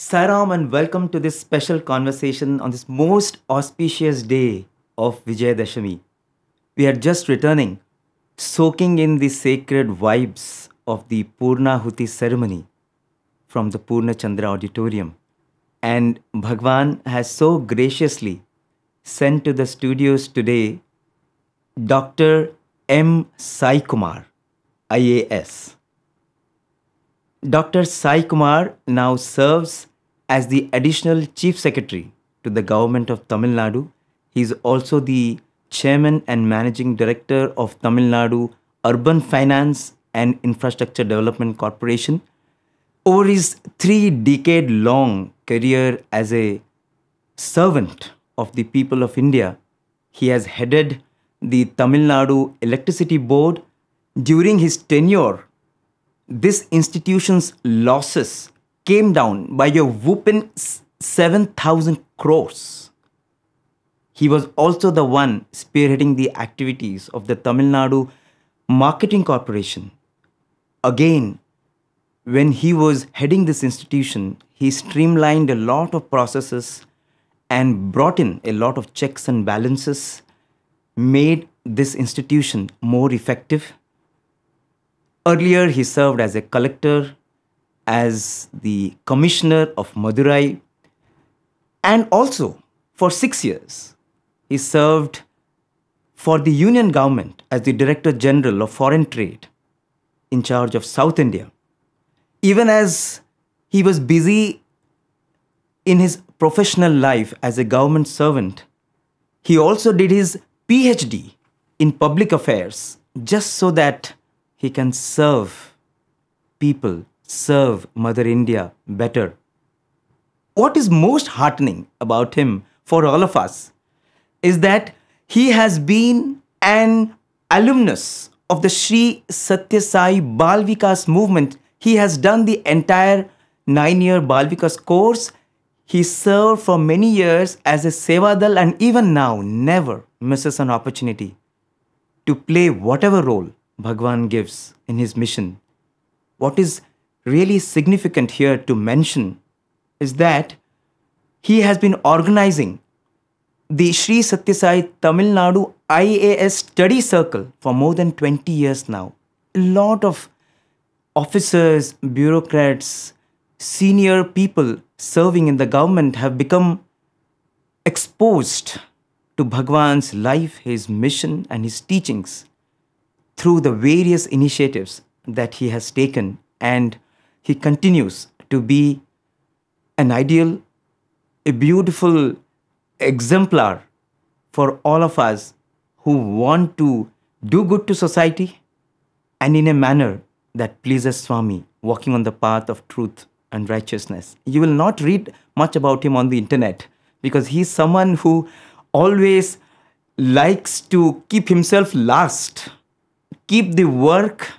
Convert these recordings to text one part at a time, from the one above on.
Saram and welcome to this special conversation on this most auspicious day of Vijayadashami. We are just returning, soaking in the sacred vibes of the Purnahuti ceremony from the Purna Chandra Auditorium. And Bhagwan has so graciously sent to the studios today Dr. M Sai Kumar, IAS. Dr. Sai Kumar now serves as the Additional Chief Secretary to the Government of Tamil Nadu. He is also the Chairman and Managing Director of Tamil Nadu Urban Finance and Infrastructure Development Corporation. Over his 3-decade-long career as a servant of the people of India, he has headed the Tamil Nadu Electricity Board. During his tenure, this institution's losses came down by a whopping 7,000 crores. He was also the one spearheading the activities of the Tamil Nadu Marketing Corporation. Again, when he was heading this institution, he streamlined a lot of processes and brought in a lot of checks and balances, made this institution more effective. Earlier, he served as a collector, as the commissioner of Madurai, and also for 6 years, he served for the Union government as the Director General of Foreign Trade in charge of South India. Even as he was busy in his professional life as a government servant, he also did his PhD in public affairs just so that he can serve people, serve Mother India better. What is most heartening about him for all of us is that he has been an alumnus of the Sri Sathya Sai Bal Vikas movement. He has done the entire 9-year Bal Vikas course. He served for many years as a sevadal and even now never misses an opportunity to play whatever role Bhagwan gives in his mission. What is really significant here to mention is that he has been organizing the Sri Sathya Sai Tamil Nadu IAS study circle for more than 20 years now. A lot of officers, bureaucrats, senior people serving in the government have become exposed to Bhagwan's life, his mission and his teachings through the various initiatives that he has taken, and he continues to be an ideal, a beautiful exemplar for all of us who want to do good to society and in a manner that pleases Swami, walking on the path of truth and righteousness. You will not read much about him on the internet because he's someone who always likes to keep himself last. Keep the work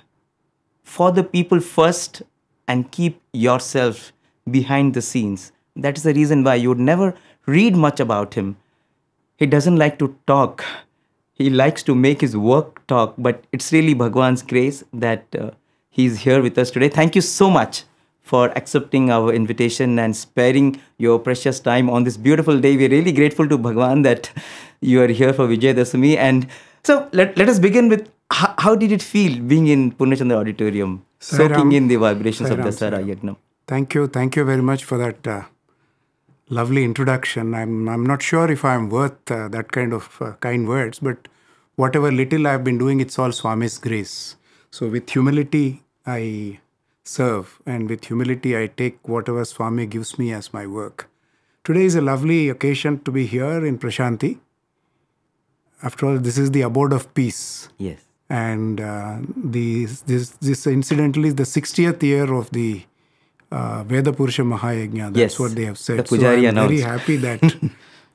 for the people first and keep yourself behind the scenes. That is the reason why you would never read much about him. He doesn't like to talk. He likes to make his work talk, but it's really Bhagwan's grace that he's here with us today. Thank you so much for accepting our invitation and sparing your precious time on this beautiful day. We're really grateful to Bhagwan that you are here for Vijayadashami. And so let us begin with how did it feel being in Purnachandra Auditorium, soaking in the vibrations of Dasara Yagnam? Thank you very much for that lovely introduction. I'm not sure if I'm worth that kind of kind words, but whatever little I've been doing, it's all Swami's grace. So with humility, I serve, and with humility, I take whatever Swami gives me as my work. Today is a lovely occasion to be here in Prasanthi. After all, this is the abode of peace. Yes. And this incidentally is the 60th year of the Veda Purusha Mahayajna. That's what they have said. The Pujari I'm very happy that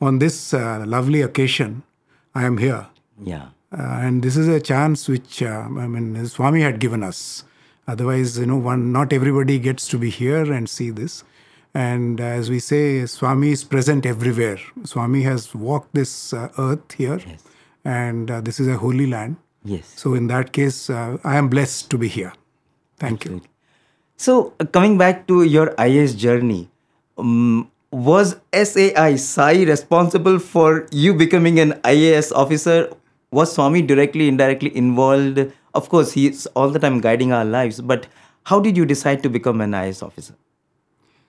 on this lovely occasion, I am here. Yeah. And this is a chance which, Swami had given us. Otherwise, not everybody gets to be here and see this. And as we say, Swami is present everywhere. Swami has walked this earth here. Yes. And this is a holy land. Yes. So in that case, I am blessed to be here. Thank you. So coming back to your IAS journey, Was SAI Sai responsible for you becoming an IAS officer? Was Swami directly, indirectly involved? Of course, he's all the time guiding our lives, but how did you decide to become an IAS officer?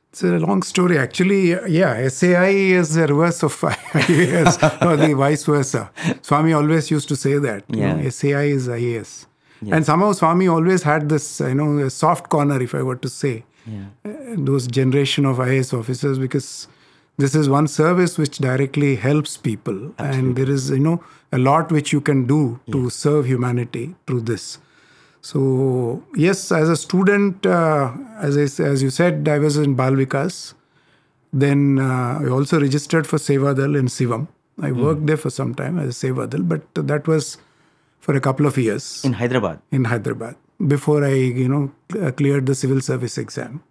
It's a long story. Actually, yeah, SAI is the reverse of IAS or the vice versa. Swami always used to say that. SAI is IAS. Yes. And somehow Swami always had this, a soft corner, if I were to say, those generation of IAS officers, because this is one service which directly helps people. Absolutely. And there is, a lot which you can do to serve humanity through this. So, yes, as a student, as you said, I was in Bal Vikas. Then I also registered for sevadal in Shivam. I worked there for some time as a sevadal, but that was for a couple of years. In Hyderabad? In Hyderabad, before I, cleared the civil service exam.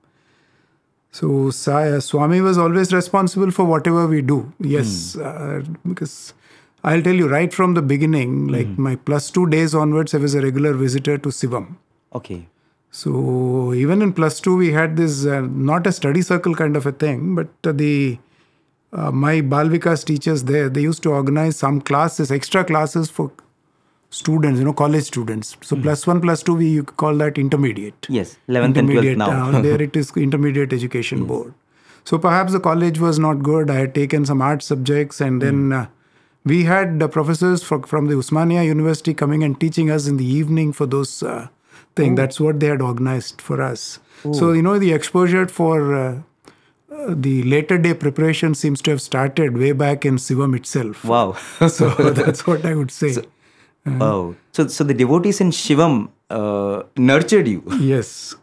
So, Swami was always responsible for whatever we do. Yes, because I'll tell you, right from the beginning, like my +2 days onwards, I was a regular visitor to Shivam. Okay. So even in +2, we had this, not a study circle kind of a thing, but my Bal Vikas teachers there, they used to organize some classes, extra classes for students, college students. So +1, +2, we call that intermediate. Yes, 11th and 12th now. There it is, Intermediate Education Board. So perhaps the college was not good. I had taken some art subjects, and then we had professors from the Usmania University coming and teaching us in the evening for those things. That's what they had organized for us. So, the exposure for the later day preparation seems to have started way back in Shivam itself. Wow. So that's what I would say. So the devotees in Shivam nurtured you. Yes.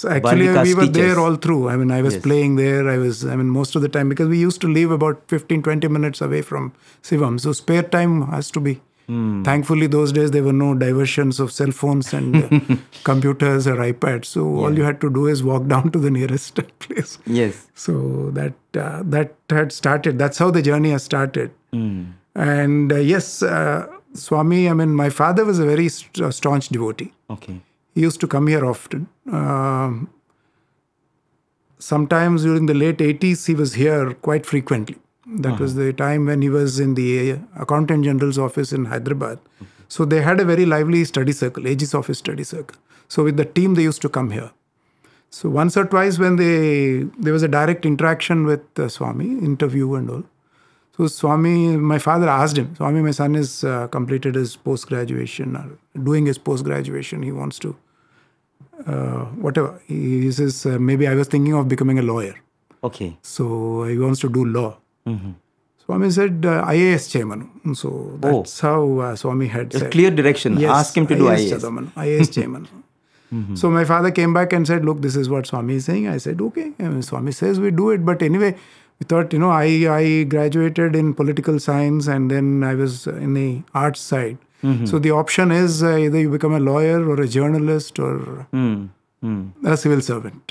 Actually, we were there all through. I mean, I was playing there. Most of the time, because we used to live about 15-20 minutes away from Shivam. So spare time has to be. Thankfully, those days, there were no diversions of cell phones and computers or iPads. So all you had to do is walk down to the nearest place. Yes. So that had started. That's how the journey has started. And yes, Swami, my father was a very staunch devotee. Okay. He used to come here often. Sometimes during the late 80s, he was here quite frequently. That was the time when he was in the Accountant General's office in Hyderabad. So they had a very lively study circle, Aegis Office study circle. So with the team, they used to come here. So once or twice when there was a direct interaction with Swami, interview and all. So Swami, my father asked him, Swami, my son has completed his post-graduation, or doing his post-graduation. He wants to, whatever. He says, maybe I was thinking of becoming a lawyer. Okay. So he wants to do law. Swami said, IAS chairman. So that's how Swami had said. A clear direction. Yes, ask him to do IAS. IAS chairman. So my father came back and said, look, this is what Swami is saying. I said, okay. Swami says we do it. But anyway, we thought, I graduated in political science and then I was in the arts side. So the option is either you become a lawyer or a journalist or a civil servant.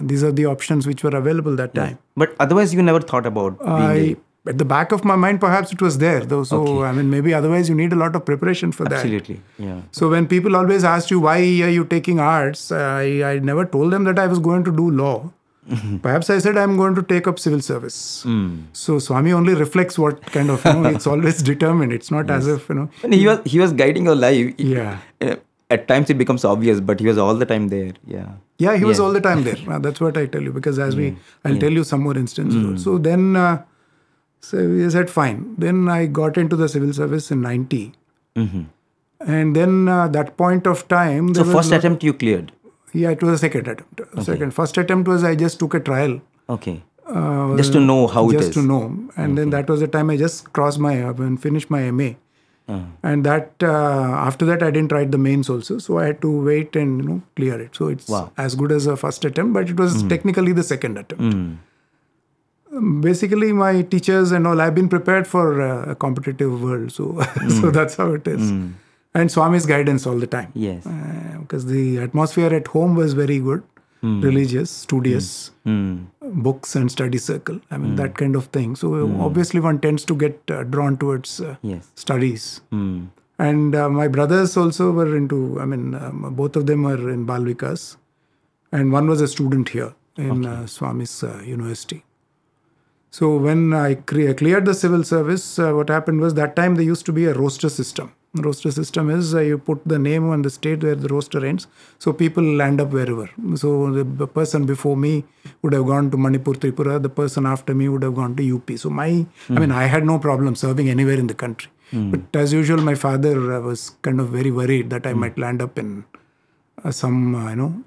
These are the options which were available that time. But otherwise, you never thought about being at the back of my mind, perhaps it was there. Though, so, maybe otherwise you need a lot of preparation for that. Absolutely, yeah. So when people always ask you, why are you taking arts? I never told them that I was going to do law. Perhaps I said I'm going to take up civil service. So Swami only reflects what kind of, it's always determined. It's not as if, And he was guiding your life. Yeah. At times it becomes obvious, but he was all the time there. Yeah, he was all the time there. That's what I tell you, because I'll tell you some more instances. So then, so he said, fine. Then I got into the civil service in 90. And then that point of time... So first attempt you cleared? Yeah, it was a second attempt. First attempt was I just took a trial. Okay. Just to know how it is. Just to know. And then that was the time I just finished my MA. And that after that, I didn't write the mains also. So I had to wait and clear it. So it's as good as a first attempt, but it was technically the second attempt. Basically, my teachers and all, I've been prepared for a competitive world. So, so that's how it is. And Swami's guidance all the time. Yes. Because the atmosphere at home was very good. Religious, studious, books and study circle. That kind of thing. So obviously one tends to get drawn towards studies. And my brothers also were into, both of them were in Bal Vikas. And one was a student here. in Swami's university. So when I cleared the civil service, what happened was that time there used to be a roster system. Roster system is you put the name on the state where the roster ends, so people land up wherever. So the person before me would have gone to Manipur, Tripura. The person after me would have gone to UP. So I mean, I had no problem serving anywhere in the country. But as usual, my father was kind of very worried that I might land up in some,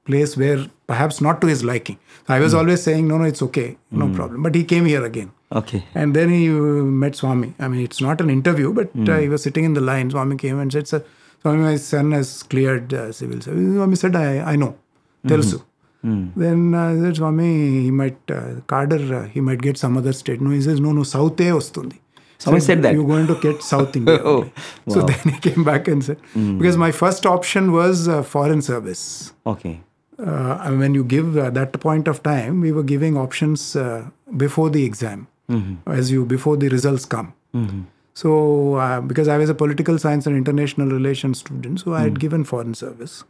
place where perhaps not to his liking. I was always saying, no, it's okay, no problem. But he came here again. Okay. And then he met Swami. I mean, it's not an interview, but he was sitting in the line. Swami came and said, Swami, my son has cleared civil service. Swami said, I know. Telsu. Then I said, Swami, he might, he might get some other state. No, he says, no, South Ostundi. Someone said that. You're going to get South India. Wow. So then he came back and said, because my first option was foreign service. Okay. When you give that point of time, we were giving options before the exam, before the results come. So because I was a political science and international relations student, so I had given foreign service.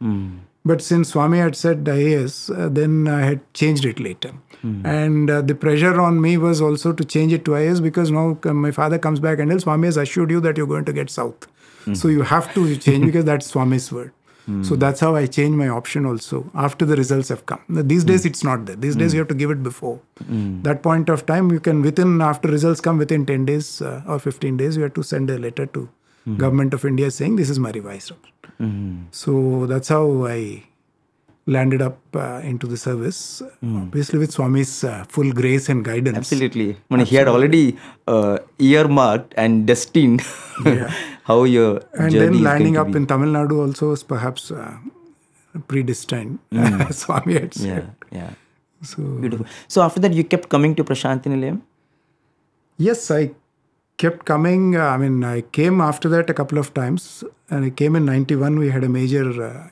But since Swami had said IAS, then I had changed it later. And the pressure on me was also to change it to IAS because now my father comes back and tells, Swami has assured you that you're going to get South. So you have to change because that's Swami's word. So that's how I changed my option also after the results have come. These days it's not there. These days you have to give it before. That point of time you can after results come within 10 days or 15 days, you have to send a letter to Government of India saying this is my revised option. So that's how I landed up into the service, obviously with Swami's full grace and guidance. Absolutely. He had already earmarked and destined how your and journey then is landing going to up be. in Tamil Nadu also was perhaps predestined. Swami had said. Yeah. So, Beautiful. So after that, you kept coming to Prasanthi Nilayam? yes, I kept coming. I came after that a couple of times. And I came in 91. We had a major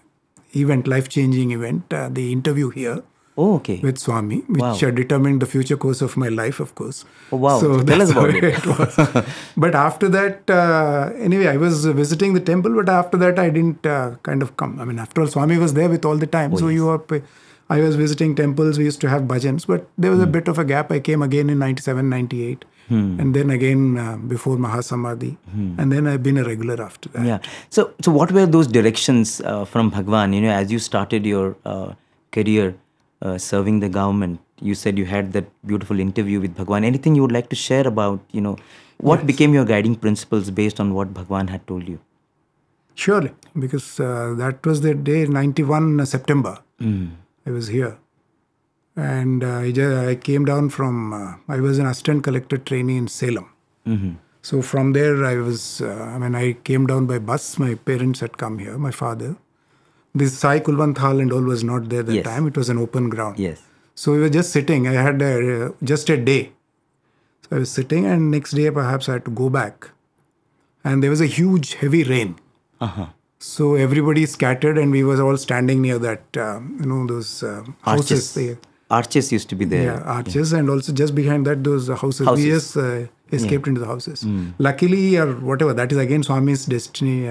event, life-changing event, the interview here. Oh, okay. With Swami, which determined the future course of my life, of course. Oh, wow. So Tell us that's about how it was. But after that, anyway, I was visiting the temple, but after that, I didn't kind of come. After all, Swami was there with all the time. I was visiting temples, we used to have bhajans, but there was a bit of a gap. I came again in 97, 98. And then again before Mahasamadhi. And then I've been a regular after that. Yeah. So what were those directions from Bhagwan? As you started your career serving the government, you said you had that beautiful interview with Bhagwan. Anything you would like to share about, what became your guiding principles based on what Bhagwan had told you? Surely, because that was the day, 91 September. I was here. And I came down from, I was an assistant collector trainee in Salem. So from there I was, I came down by bus. My parents had come here, my father. This Sai Kulwant Hall and all was not there that time. It was an open ground. Yes. So we were just sitting. I had just a day. So I was sitting and next day perhaps I had to go back. And there was a huge heavy rain. So everybody scattered and we were all standing near that, those houses there. Arches used to be there. Yeah, arches, and also just behind that, those houses. We just escaped into the houses. Luckily, or whatever, that is again Swami's destiny,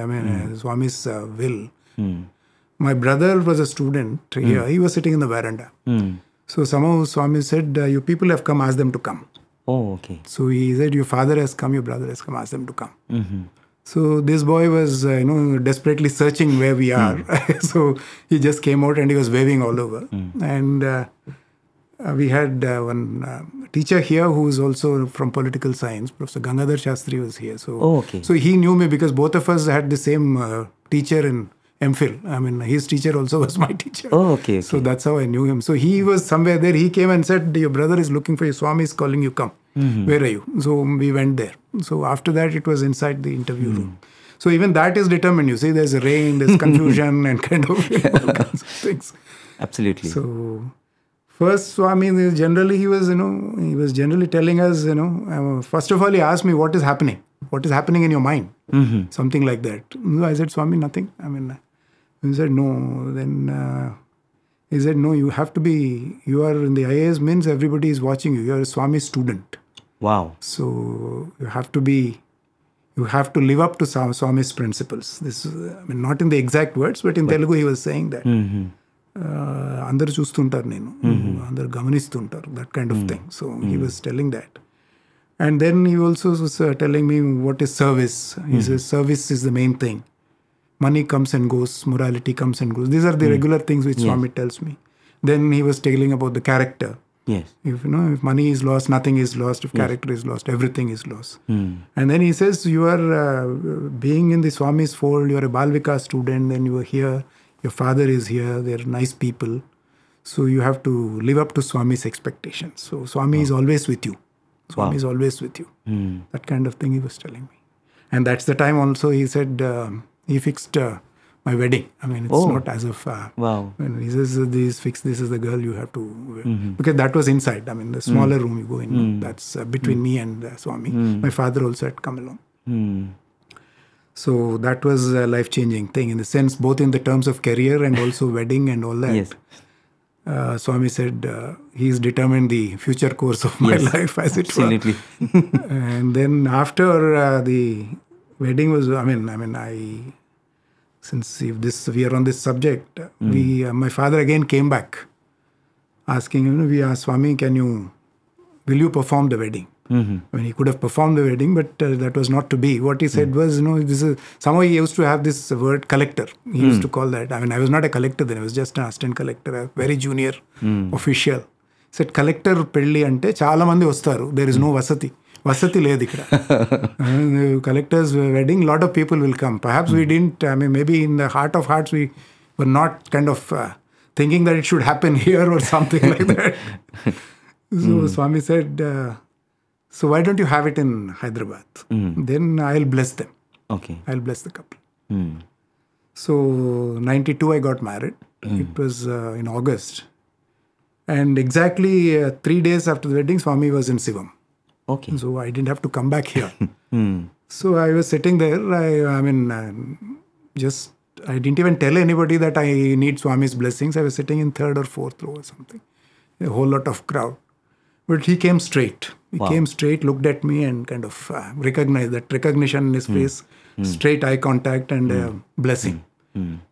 Swami's will. My brother was a student here. He was sitting in the veranda. So somehow Swami said, you people have come, ask them to come. Oh, okay. So he said, your father has come, your brother has come, ask them to come. So this boy was, desperately searching where we are. So he just came out and he was waving all over. And we had one teacher here who is also from political science. Professor Gangadhar Shastri was here. So, so he knew me because both of us had the same teacher in MPhil. His teacher also was my teacher. Oh, okay. So that's how I knew him. So he was somewhere there. He came and said, your brother is looking for you. Swami is calling you, come. Where are you? So we went there. So after that, it was inside the interview room. So even that is determined. You see, there's rain, there's confusion and kind of all kinds of things. Absolutely. So first, Swami, generally, he was generally telling us, first of all, he asked me, what is happening? What is happening in your mind? Something like that. So I said, Swami, nothing. He said, no. Then he said, no, you have to be, you are in the IAS means everybody is watching you. You are a Swami student. Wow. So you have to live up to Swami's principles. This is, not in the exact words, but in Telugu he was saying that. అందరు చూస్తుంటారు నేను, అందరు గమనిస్తుంటారు, that kind of thing. So he was telling that. And then he also was telling me what is service. He says service is the main thing. Money comes and goes, morality comes and goes. These are the regular things which Swami tells me. Then he was telling about the character. Yes. If if money is lost, nothing is lost. If character is lost, everything is lost. And then he says, you are being in the Swami's fold, you are a Bal Vikas student, then you are here, your father is here, they are nice people. So you have to live up to Swami's expectations. So Swami is always with you. Swami is always with you. That kind of thing he was telling me. And that's the time also he said, he fixed my wedding. I mean, it's not as if when he says this is the girl you have to because that was inside. I mean, the smaller room you go in, that's between me and Swami. My father also had come along. So that was a life-changing thing in the sense, both in the terms of career and also wedding and all that. Yes. Swami said he's determined the future course of my life, as it were. Absolutely. And then after the wedding was, since we are on this subject, my father again came back asking, we asked Swami, will you perform the wedding? I mean, he could have performed the wedding, but that was not to be. What he said was, this is, somehow he used to have this word collector. He used to call that. I mean, I was not a collector then. I was just an assistant collector, a very junior official. He said, collector pelli ante chaala mandi vastaru. There is no vasati. Vasati లేదు ఇక్కడ. Collector's wedding, lot of people will come. Perhaps we didn't, I mean, maybe in the heart of hearts, we were not kind of thinking that it should happen here or something like that. So Swami said, so why don't you have it in Hyderabad? Then I'll bless them. Okay. I'll bless the couple. So 92 I got married. It was in August. And exactly 3 days after the wedding, Swami was in Sivam. Okay. So I didn't have to come back here. So I was sitting there. I didn't even tell anybody that I need Swami's blessings. I was sitting in third or fourth row or something. A whole lot of crowd. But he came straight. He came straight, looked at me and kind of recognized that recognition in his face, straight eye contact and blessing.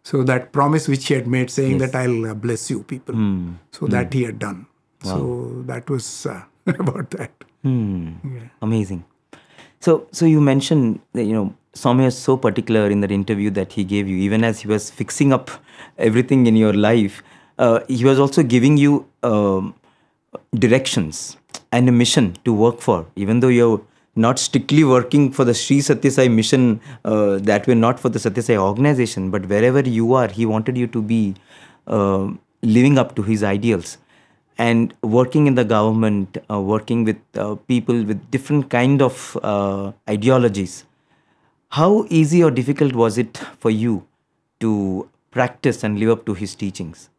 So that promise which he had made saying that I'll bless you people. So that he had done. So that was about that. Amazing. So you mentioned that, Swami was so particular in that interview that he gave you, even as he was fixing up everything in your life, he was also giving you directions and a mission to work for, even though you're not strictly working for the Sri Sathya Sai mission, that way not for the Sathya Sai organization, but wherever you are, he wanted you to be living up to his ideals and working in the government, working with people with different kind of ideologies. How easy or difficult was it for you to practice and live up to his teachings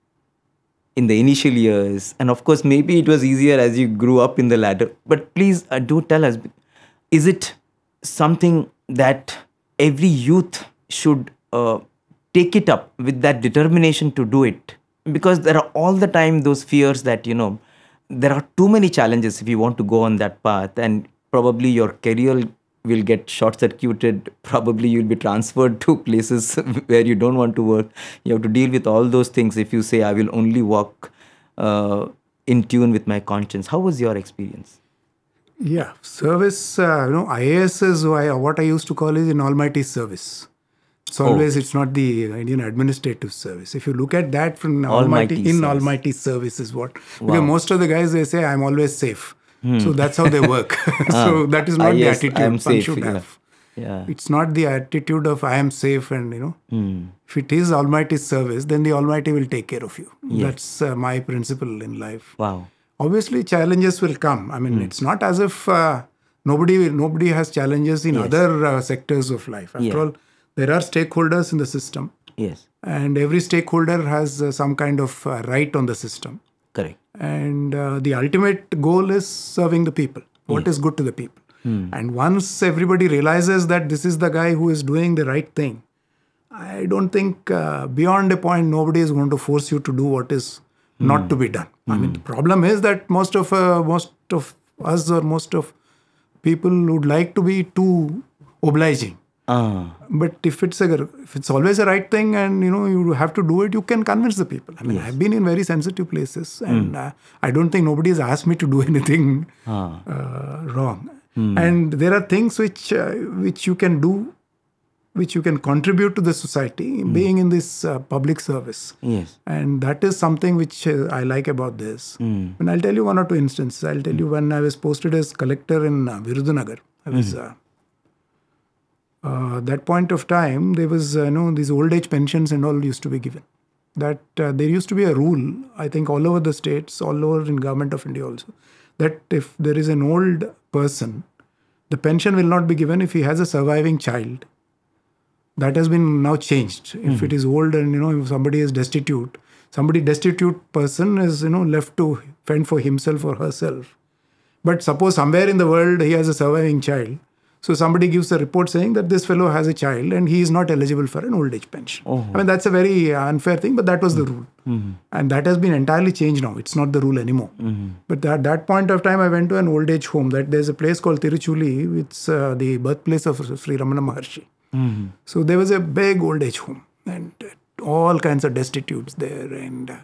in the initial years? And of course, maybe it was easier as you grew up in the ladder. But please do tell us, is it something that every youth should take it up with that determination to do it? Because there are all the time those fears that, there are too many challenges if you want to go on that path, and probably your career will get short-circuited. Probably you'll be transferred to places where you don't want to work. You have to deal with all those things if you say, I will only walk in tune with my conscience. How was your experience? Yeah, service, IAS is what I used to call is an almighty service. It's always, it's not the Indian administrative service. If you look at that from almighty service is what. Because most of the guys, they say, I'm always safe. So that's how they work. So that is not the attitude one should have. Yeah. It's not the attitude of I am safe and, if it is almighty service, then the Almighty will take care of you. Yes. That's my principle in life. Wow. Obviously, challenges will come. I mean, it's not as if nobody has challenges in other sectors of life. After all, there are stakeholders in the system. Yes. And every stakeholder has some kind of right on the system. Correct. And the ultimate goal is serving the people. What is good to the people. And once everybody realizes that this is the guy who is doing the right thing, I don't think beyond a point nobody is going to force you to do what is not to be done. I mean, the problem is that most of us or most of people would like to be too obliging. But if it's always a right thing and you have to do it, you can convince the people. I mean, I've been in very sensitive places, and I don't think nobody has asked me to do anything wrong. And there are things which you can do, which you can contribute to the society, being in this public service. Yes. And that is something which I like about this. And I'll tell you one or two instances. I'll tell you when I was posted as collector in Virudunagar. I was that point of time, there was these old age pensions and all used to be given. That there used to be a rule, I think all over the states, all over in Government of India also, that if there is an old person, the pension will not be given if he has a surviving child. That has been now changed. If it is old and if somebody is destitute person is left to fend for himself or herself. But suppose somewhere in the world he has a surviving child. So somebody gives a report saying that this fellow has a child and he is not eligible for an old age pension. I mean, that's a very unfair thing, but that was the rule. And that has been entirely changed now. It's not the rule anymore. But at that point of time, I went to an old age home. That there's a place called Tiruchuli. It's the birthplace of Sri Ramana Maharshi. So there was a big old age home and all kinds of destitutes there, and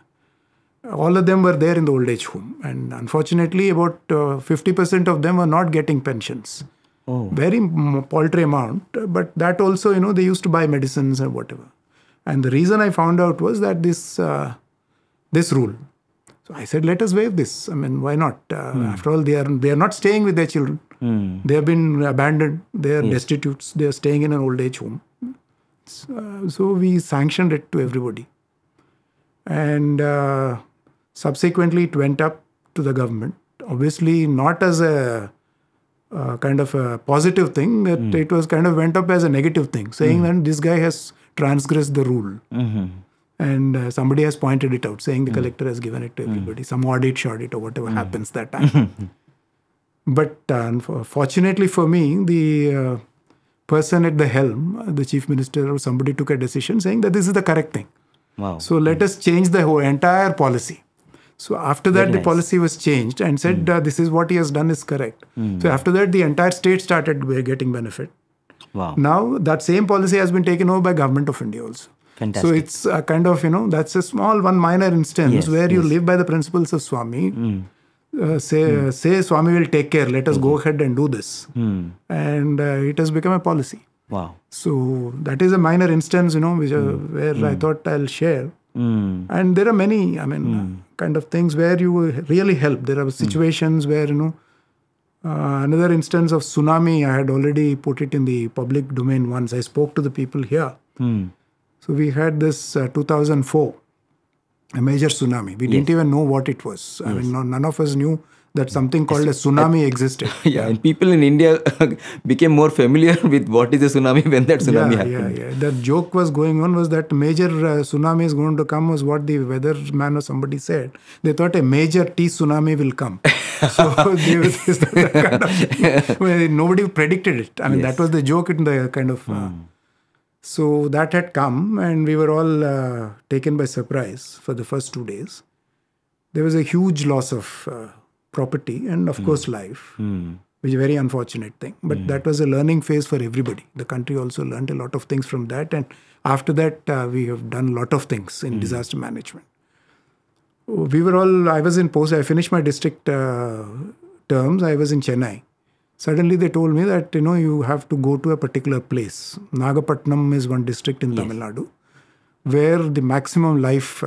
all of them were there in the old age home. And unfortunately, about 50% of them were not getting pensions. Very paltry amount, but that also, they used to buy medicines and whatever. And the reason I found out was that this rule. So I said, let us waive this. I mean, why not? After all, they are not staying with their children. They have been abandoned. They are destitutes. They are staying in an old age home. So we sanctioned it to everybody. And subsequently, it went up to the government. Obviously, not as a kind of a positive thing, that it was kind of went up as a negative thing, saying that this guy has transgressed the rule. And somebody has pointed it out, saying the collector has given it to everybody, some audit, short or whatever happens that time. But fortunately for me, the person at the helm, the chief minister or somebody, took a decision saying that this is the correct thing. So let us change the whole entire policy. So after that, the policy was changed and said this is what he has done is correct. So after that, the entire state started getting benefit. Now that same policy has been taken over by Government of India also. Fantastic. So it's a kind of, that's a small one minor instance where you live by the principles of Swami. Say Swami will take care, let us go ahead and do this. And it has become a policy. So that is a minor instance, which, where I thought I'll share. And there are many, kind of things where you really help. There are situations where, another instance of tsunami, I had already put it in the public domain once. I spoke to the people here. So we had this 2004, a major tsunami. We didn't even know what it was. I mean, none of us knew that something called a tsunami existed. And people in India became more familiar with what is a tsunami when that tsunami happened. The joke was going on was that major tsunami is going to come was what the weatherman or somebody said. They thought a major tea tsunami will come. So nobody predicted it. I mean, that was the joke in the kind of... So that had come and we were all taken by surprise for the first 2 days. There was a huge loss of property and of course life, which is a very unfortunate thing. But that was a learning phase for everybody. The country also learned a lot of things from that. And after that, we have done a lot of things in disaster management. I was in post, I finished my district terms, I was in Chennai. Suddenly they told me that, you have to go to a particular place. Nagapattinam is one district in Tamil Nadu, where the maximum life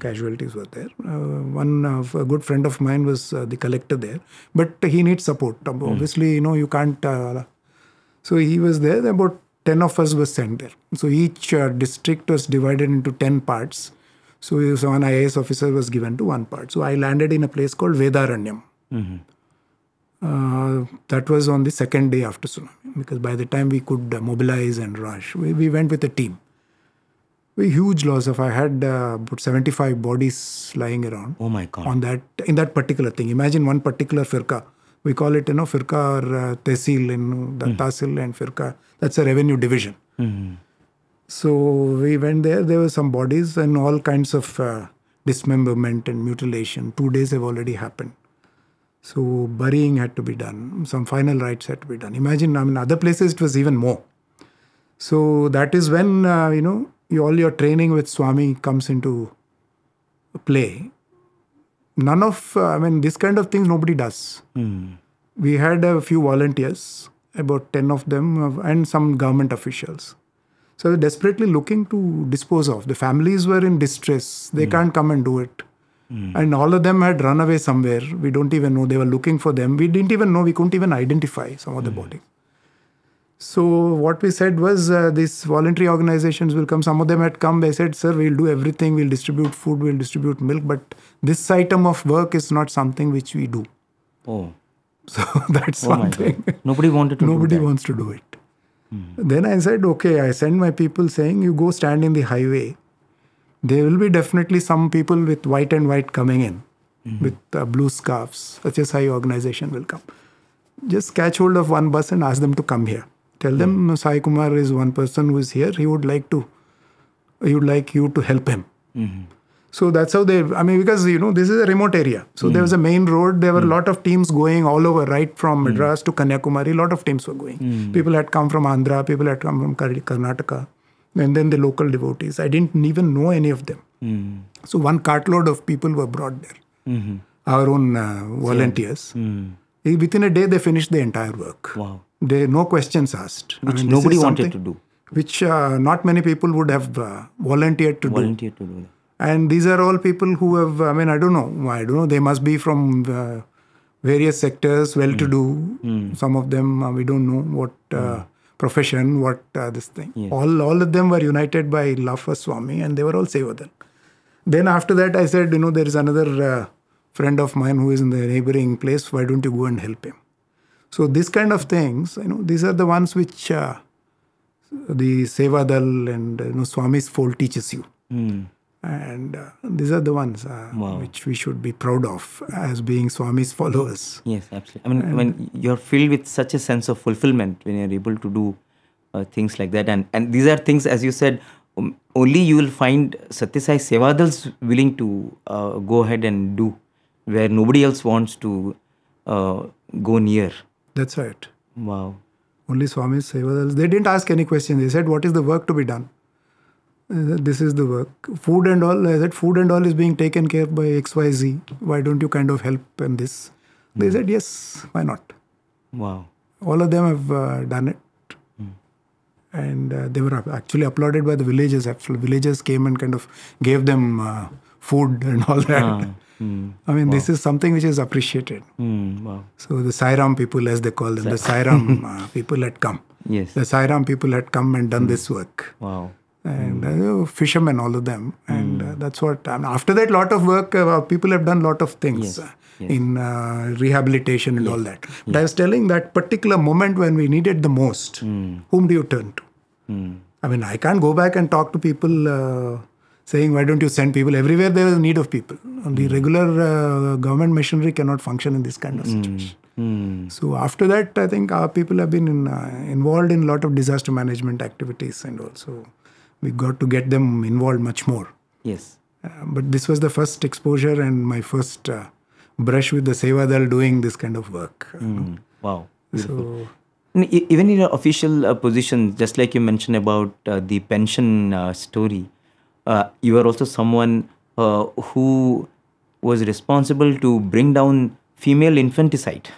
casualties were there. A good friend of mine was the collector there, but he needs support. Obviously, you can't. So he was there. About 10 of us were sent there. So each district was divided into 10 parts. So one IAS officer was given to one part. So I landed in a place called Vedaranyam. That was on the second day after tsunami, because by the time we could mobilize and rush, we went with a team. A huge loss I had about 75 bodies lying around. Oh my God! In that particular thing. Imagine one particular firqa. We call it, firqa or tehsil in the tahsil and firqa. That's a revenue division. So we went there. There were some bodies and all kinds of dismemberment and mutilation. 2 days have already happened. So burying had to be done. Some final rites had to be done. Imagine, other places it was even more. So that is when, all your training with Swami comes into play. None of, this kind of things nobody does. We had a few volunteers, about 10 of them, and some government officials. So desperately looking to dispose of. The families were in distress. They can't come and do it. And all of them had run away somewhere. We don't even know. They were looking for them. We didn't even know. We couldn't even identify some of the bodies. So what we said was these voluntary organizations will come. Some of them had come. They said, sir, we'll do everything. We'll distribute food. We'll distribute milk. But this item of work is not something which we do. Oh. So that's something. Nobody wanted to do that. Nobody wants to do it. Then I said, okay, I send my people saying, you go stand in the highway. There will be definitely some people with white and white coming in with blue scarves. Such a Sai organization will come. Just catch hold of one bus and ask them to come here. Tell them Sai Kumar is one person who is here. He would like you to help him. So that's how they, because, this is a remote area. So there was a main road. There were a lot of teams going all over, right from Madras to Kanyakumari. A lot of teams were going. People had come from Andhra. People had come from Karnataka. And then the local devotees. I didn't even know any of them. So one cartload of people were brought there. Our own volunteers. Within a day, they finished the entire work. Wow. No questions asked. Which nobody wanted to do. Which not many people would have volunteered to do. And these are all people who have, I don't know. They must be from various sectors, well-to-do. Some of them, we don't know what profession, what this thing. Yes. All of them were united by love for Swami, and they were all sevadal. Then after that, I said, there is another friend of mine who is in the neighboring place. Why don't you go and help him? So this kind of things, these are the ones which the sevadal and Swami's fold teaches you. And these are the ones which we should be proud of as being Swami's followers. Yes, absolutely. When you're filled with such a sense of fulfillment, when you're able to do things like that. And these are things, as you said, only you will find Sathya Sai Sevadals willing to go ahead and do where nobody else wants to go near. That's right. Wow. Only Swami's Sevadals. They didn't ask any question. They said, what is the work to be done? This is the work. Food and all, I said, food and all is being taken care of by XYZ. Why don't you kind of help in this? They said, yes, why not? Wow. All of them have done it. And they were actually applauded by the villagers. Villagers came and kind of gave them food and all that. This is something which is appreciated. Wow. So the Sairam people, as they call them, the Sairam people had come. Yes. The Sairam people had come and done this work. Wow. And fishermen, all of them. And that's what, after that, lot of work, people have done lot of things in rehabilitation and all that. But I was telling that particular moment when we needed the most, whom do you turn to? I can't go back and talk to people saying, why don't you send people? Everywhere there is need of people. The regular government machinery cannot function in this kind of situation. So after that, I think our people have been involved in a lot of disaster management activities, and also we got to get them involved much more. Yes. But this was the first exposure and my first brush with the Sevadal doing this kind of work. Wow. Beautiful. So, even in your official position, just like you mentioned about the pension story, you are also someone who was responsible to bring down female infanticide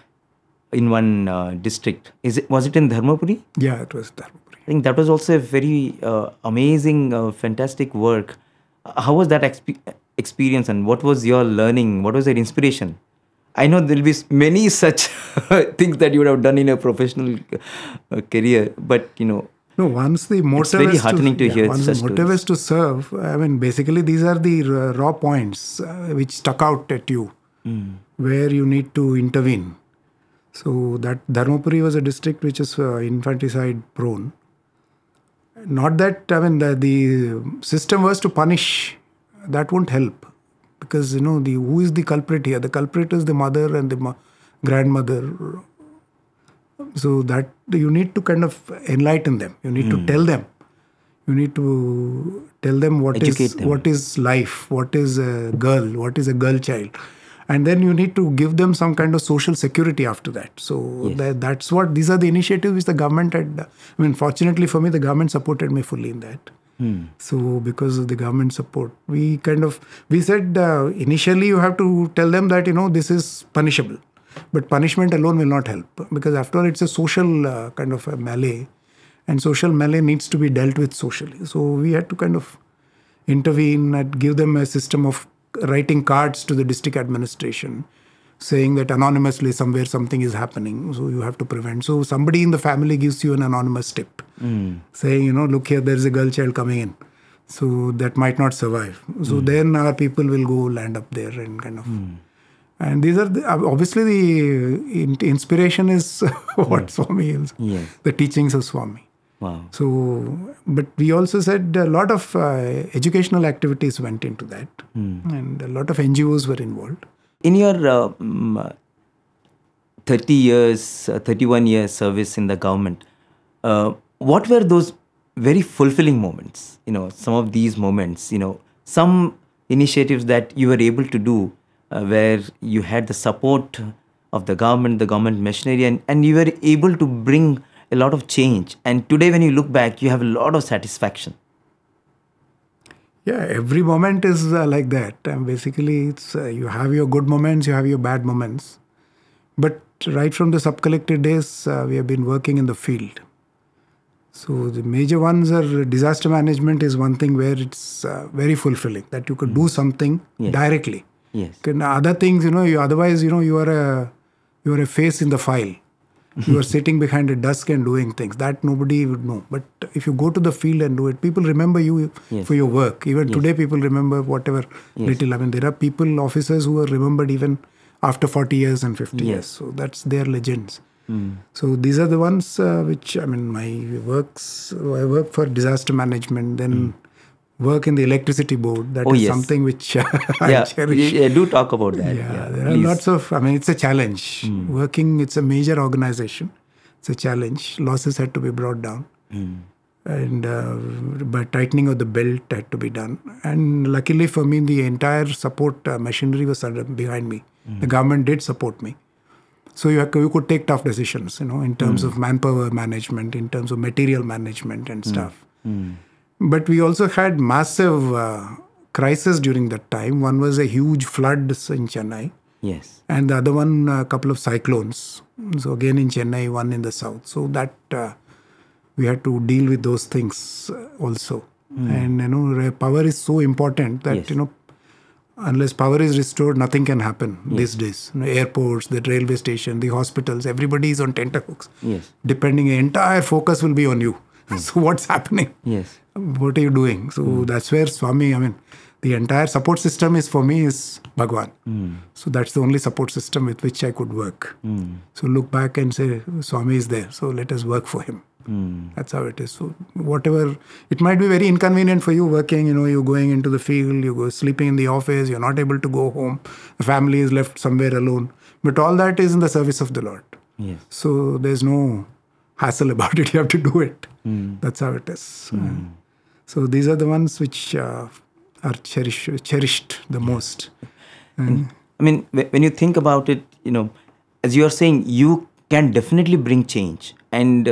in one district. Was it in Dharmapuri? Yeah, it was Dharmapuri. I think that was also a very amazing, fantastic work. How was that experience, and what was your learning? What was your inspiration? I know there will be many such things that you would have done in a professional career, but No, once the motive it's very heartening to hear once such the motive is to serve, basically these are the raw points which stuck out at you, where you need to intervene. So that Dharmapuri was a district which is infanticide prone. Not that, the system was to punish. That won't help. Because, who is the culprit here? The culprit is the mother and the grandmother. So that you need to kind of enlighten them. You need to tell them. You need to tell them what is life, what is a girl, what is a girl child. And then you need to give them some kind of social security after that. So that's what, these are the initiatives which the government had. I mean, fortunately for me, the government supported me fully in that. So because of the government support, we said initially you have to tell them that, this is punishable. But punishment alone will not help, because after all, it's a social kind of a melee, and social melee needs to be dealt with socially. So we had to kind of intervene and give them a system of writing cards to the district administration, saying that anonymously somewhere something is happening, so you have to prevent. So somebody in the family gives you an anonymous tip, saying, look here, there's a girl child coming in, so that might not survive. So then our people will go land up there and kind of... And these are obviously the inspiration is what Swami is, the teachings of Swami. Wow. So, but we also said a lot of educational activities went into that, and a lot of NGOs were involved. In your 31 years service in the government, what were those very fulfilling moments? Some of these moments, some initiatives that you were able to do where you had the support of the government machinery, and you were able to bring a lot of change. And today when you look back, you have a lot of satisfaction. Yeah, every moment is like that. And basically, it's you have your good moments, you have your bad moments. But right from the sub-collector days, we have been working in the field. So the major ones are disaster management is one thing where it's very fulfilling, that you could do something directly. Yes. Other things, otherwise, you are a face in the file. You are sitting behind a desk and doing things that nobody would know. But if you go to the field and do it, people remember you for your work. Even today, people remember whatever little. I mean, there are people, officers who are remembered even after 40 years and 50 years. So that's their legends. So these are the ones which, I mean, I work for disaster management, then work in the electricity board. That is something which I cherish. Yeah, do talk about that. There are lots of, I mean, it's a challenge. Working, it's a major organization. It's a challenge. Losses had to be brought down. And by tightening of the belt had to be done. And luckily for me, the entire support machinery was behind me. The government did support me. So you could take tough decisions, in terms of manpower management, in terms of material management and stuff. But we also had massive crisis during that time. One was a huge flood in Chennai. Yes. And the other one, a couple of cyclones. So again in Chennai, one in the south. So that we had to deal with those things also. And, power is so important that, unless power is restored, nothing can happen these days. Airports, the railway station, the hospitals, everybody is on tenterhooks. Yes. Depending, entire focus will be on you. So what's happening? Yes. What are you doing? So that's where Swami, I mean, the entire support system is for me is Bhagwan. So that's the only support system with which I could work. So look back and say, Swami is there. So let us work for him. That's how it is. So whatever, it might be very inconvenient for you working, you're going into the field, you go sleeping in the office, you're not able to go home. The family is left somewhere alone. But all that is in the service of the Lord. Yes. So there's no hassle about it. You have to do it. That's how it is. So these are the ones which are cherished the most. I mean, when you think about it, as you are saying, you can definitely bring change. And,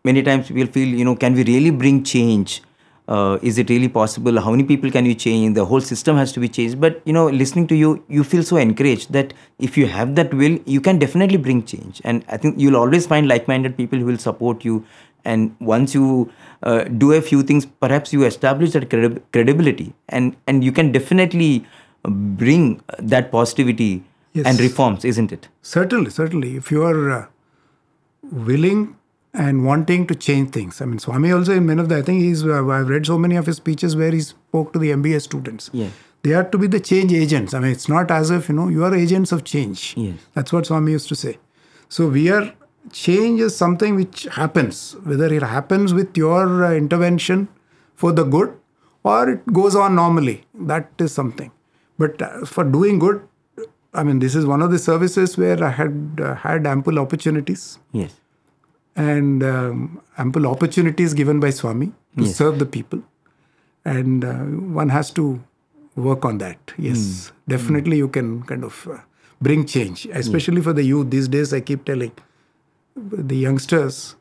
many times people feel, can we really bring change? Is it really possible? How many people can you change? The whole system has to be changed. But, listening to you, you feel so encouraged that if you have that will, you can definitely bring change. And I think you'll always find like-minded people who will support you. And once you do a few things, perhaps you establish that credibility. And you can definitely bring that positivity and reforms, isn't it? Certainly. If you are willing and wanting to change things. I mean, Swami also in many of the, I think I've read so many of his speeches where he spoke to the MBA students. Yeah. They have to be the change agents. I mean, it's not as if, you are agents of change. Yes. That's what Swami used to say. So change is something which happens, whether it happens with your intervention for the good or it goes on normally. That is something. But for doing good, I mean, this is one of the services where I had ample opportunities. Yes. And ample opportunities given by Swami to serve the people. And one has to work on that. Yes, definitely you can kind of bring change, especially for the youth. These days, I keep telling the youngsters,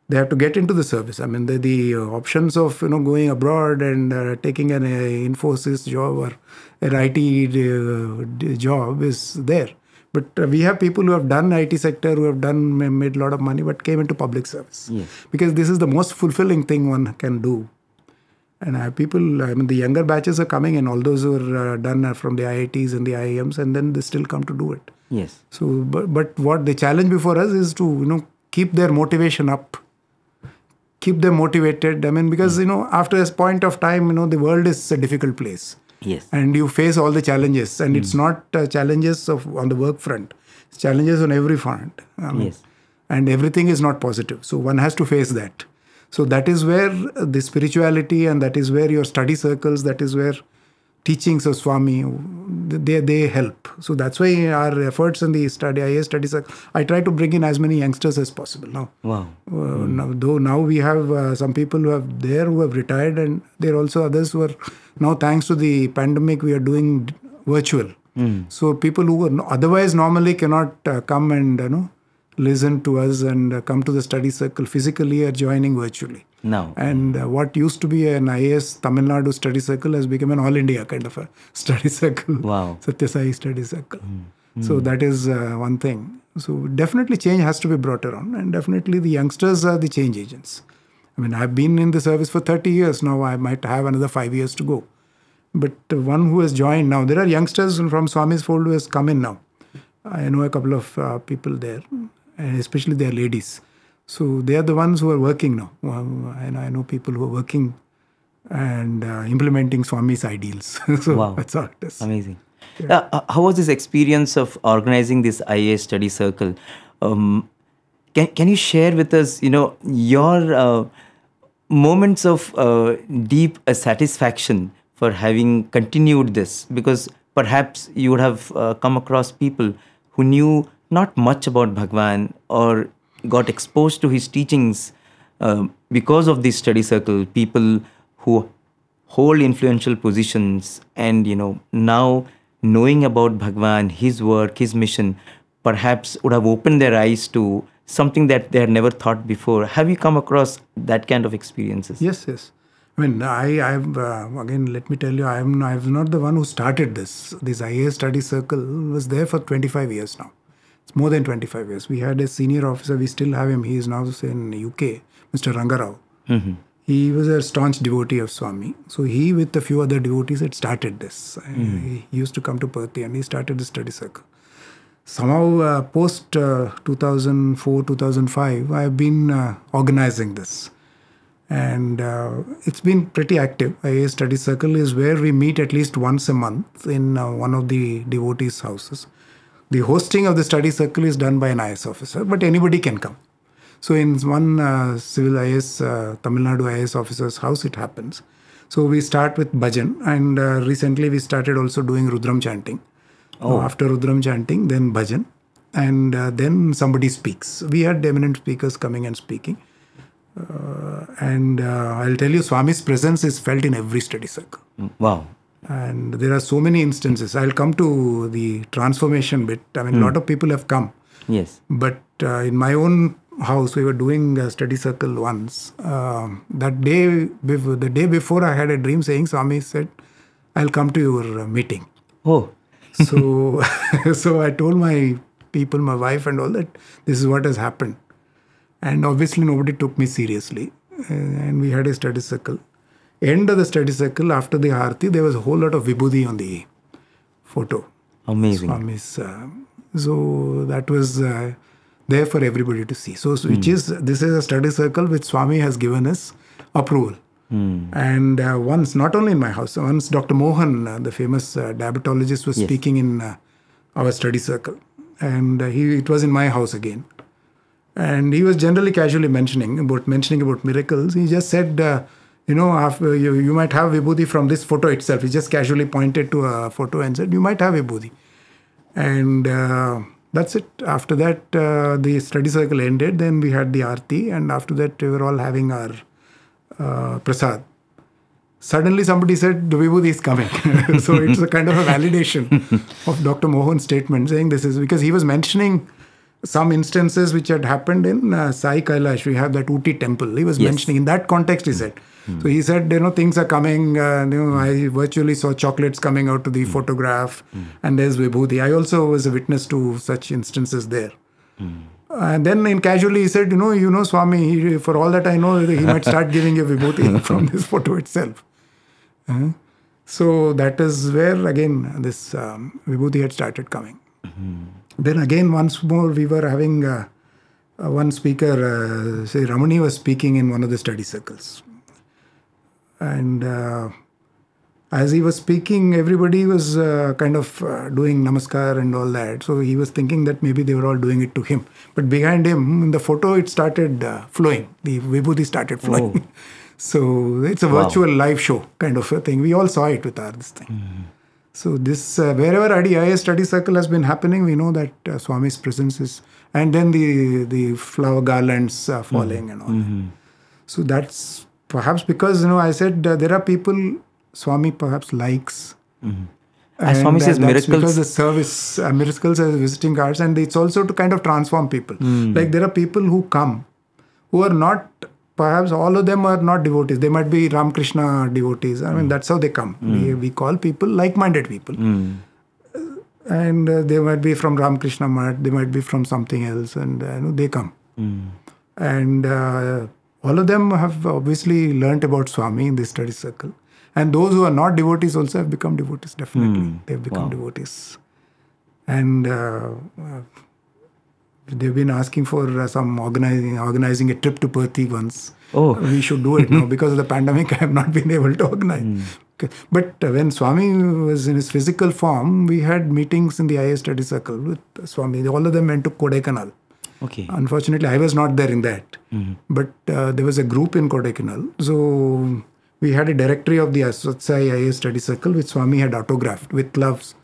they have to get into the service. I mean, the options of going abroad and taking an Infosys job or an IT job is there. But we have people who have done IT sector, who have made a lot of money, but came into public service. Yes. Because this is the most fulfilling thing one can do. And I have people, I mean, the younger batches are coming in, all those who are done from the IITs and the IIMs, and then they still come to do it. Yes. So, but what the challenge before us is to, keep their motivation up, keep them motivated. I mean, because, after a point of time, the world is a difficult place. Yes. And you face all the challenges. And it's not challenges on the work front. It's challenges on every front. Yes. And everything is not positive. So one has to face that. So that is where the spirituality, and that is where your study circles, that is where teachings of Swami, they help. So that's why our efforts in the IAS study circle, I try to bring in as many youngsters as possible now. Wow. Now we have some people who have retired, and there are also others who are now, thanks to the pandemic, we are doing virtual. So people who otherwise normally cannot come and listen to us and come to the study circle physically are joining virtually. Now. And what used to be an IAS Tamil Nadu study circle has become an all India kind of a study circle. Wow. Sathya Sai study circle. So that is one thing. So definitely change has to be brought around, and definitely the youngsters are the change agents. I mean, I've been in the service for 30 years now. I might have another 5 years to go. But one who has joined now, there are youngsters from Swami's fold who has come in now. I know a couple of people there, and especially they are ladies. So they are the ones who are working now. And I know people who are working and implementing Swami's ideals. So wow. That's how it is. Amazing. Yeah. How was this experience of organizing this IAS study circle? Can you share with us, your moments of deep satisfaction for having continued this? Because perhaps you would have come across people who knew not much about Bhagwan or got exposed to his teachings because of this study circle, people who hold influential positions and, now knowing about Bhagwan, his work, his mission, perhaps would have opened their eyes to something that they had never thought before. Have you come across that kind of experiences? Yes. I mean, I've again, let me tell you, I'm not the one who started this. This IAS study circle was there for 25 years now. It's more than 25 years. We had a senior officer, we still have him. He is now in UK, Mr. Rangarao. Mm-hmm. He was a staunch devotee of Swami. So he, with a few other devotees, had started this. He used to come to Perth and he started the study circle. Somehow, post 2004, 2005, I have been organizing this. And it's been pretty active. IAS study circle is where we meet at least once a month in one of the devotees' houses. The hosting of the study circle is done by an IAS officer, but anybody can come. So in one civil IAS, Tamil Nadu IAS officer's house, it happens. So we start with bhajan, and recently we started also doing Rudram chanting. After Rudram chanting, then bhajan, and then somebody speaks. We had eminent speakers coming and speaking. And I'll tell you, Swami's presence is felt in every study circle. Wow. And there are so many instances. I'll come to the transformation bit. I mean, a lot of people have come. Yes. But in my own house, we were doing a study circle once. The day before, I had a dream saying, Swami said, I'll come to your meeting. Oh. So, so I told my people, my wife and all, that this is what has happened. And obviously nobody took me seriously. And we had a study circle. End of the study circle, after the Aarti, there was a whole lot of vibhuti on the photo. Amazing. Swami's, so that was there for everybody to see. So this is a study circle which Swami has given us approval. And once, not only in my house, once Dr. Mohan, the famous diabetologist, was speaking in our study circle. And it was in my house again. And he was generally casually mentioning about miracles. He just said, after you might have vibhuti from this photo itself. He just casually pointed to a photo and said, you might have vibhuti. And that's it. After that, the study circle ended. Then we had the Aarti. And after that, we were all having our prasad. suddenly somebody said the Vibhuti is coming. So it's a kind of a validation of Dr. Mohan's statement, saying this is because he was mentioning some instances which had happened in Sai Kailash. We have that Uti temple. He was mentioning in that context, he said. So he said, things are coming. I virtually saw chocolates coming out to the photograph, and there's Vibhuti. I also was a witness to such instances there. And then casually he said, Swami, for all that I know, he might start giving you Vibhuti from this photo itself. So that is where, again, this Vibhuti had started coming. Then again, once more, we were having one speaker, say Ramani was speaking in one of the study circles. And as he was speaking, everybody was kind of doing namaskar and all that. So he was thinking that maybe they were all doing it to him. But behind him, in the photo, it started flowing. The Vibhuti started flowing. Oh. So it's a virtual live show kind of a thing. We all saw it with this thing. So this, wherever IAS study circle has been happening, we know that Swami's presence is, and then the flower garlands falling and all that. So that's perhaps because, I said there are people Swami perhaps likes. As Swami says, miracles. Because the service, miracles as visiting cards, and it's also to kind of transform people. Like there are people who come, who are not, perhaps all of them are not devotees. They might be Ramakrishna devotees. I mean, that's how they come. We call people like-minded people. And they might be from Ramakrishna Math, they might be from something else, and they come. And all of them have obviously learnt about Swami in this study circle. And those who are not devotees also have become devotees, definitely. They've become devotees. And they've been asking for some organizing a trip to Perthi once. Oh. We should do it now. Because of the pandemic, I have not been able to organize. But when Swami was in his physical form, we had meetings in the IAS study circle with Swami. All of them went to Kodaikanal. Okay. Unfortunately, I was not there in that. But there was a group in Kodaikanal. So we had a directory of the Satsang IAS study circle which Swami had autographed with gloves.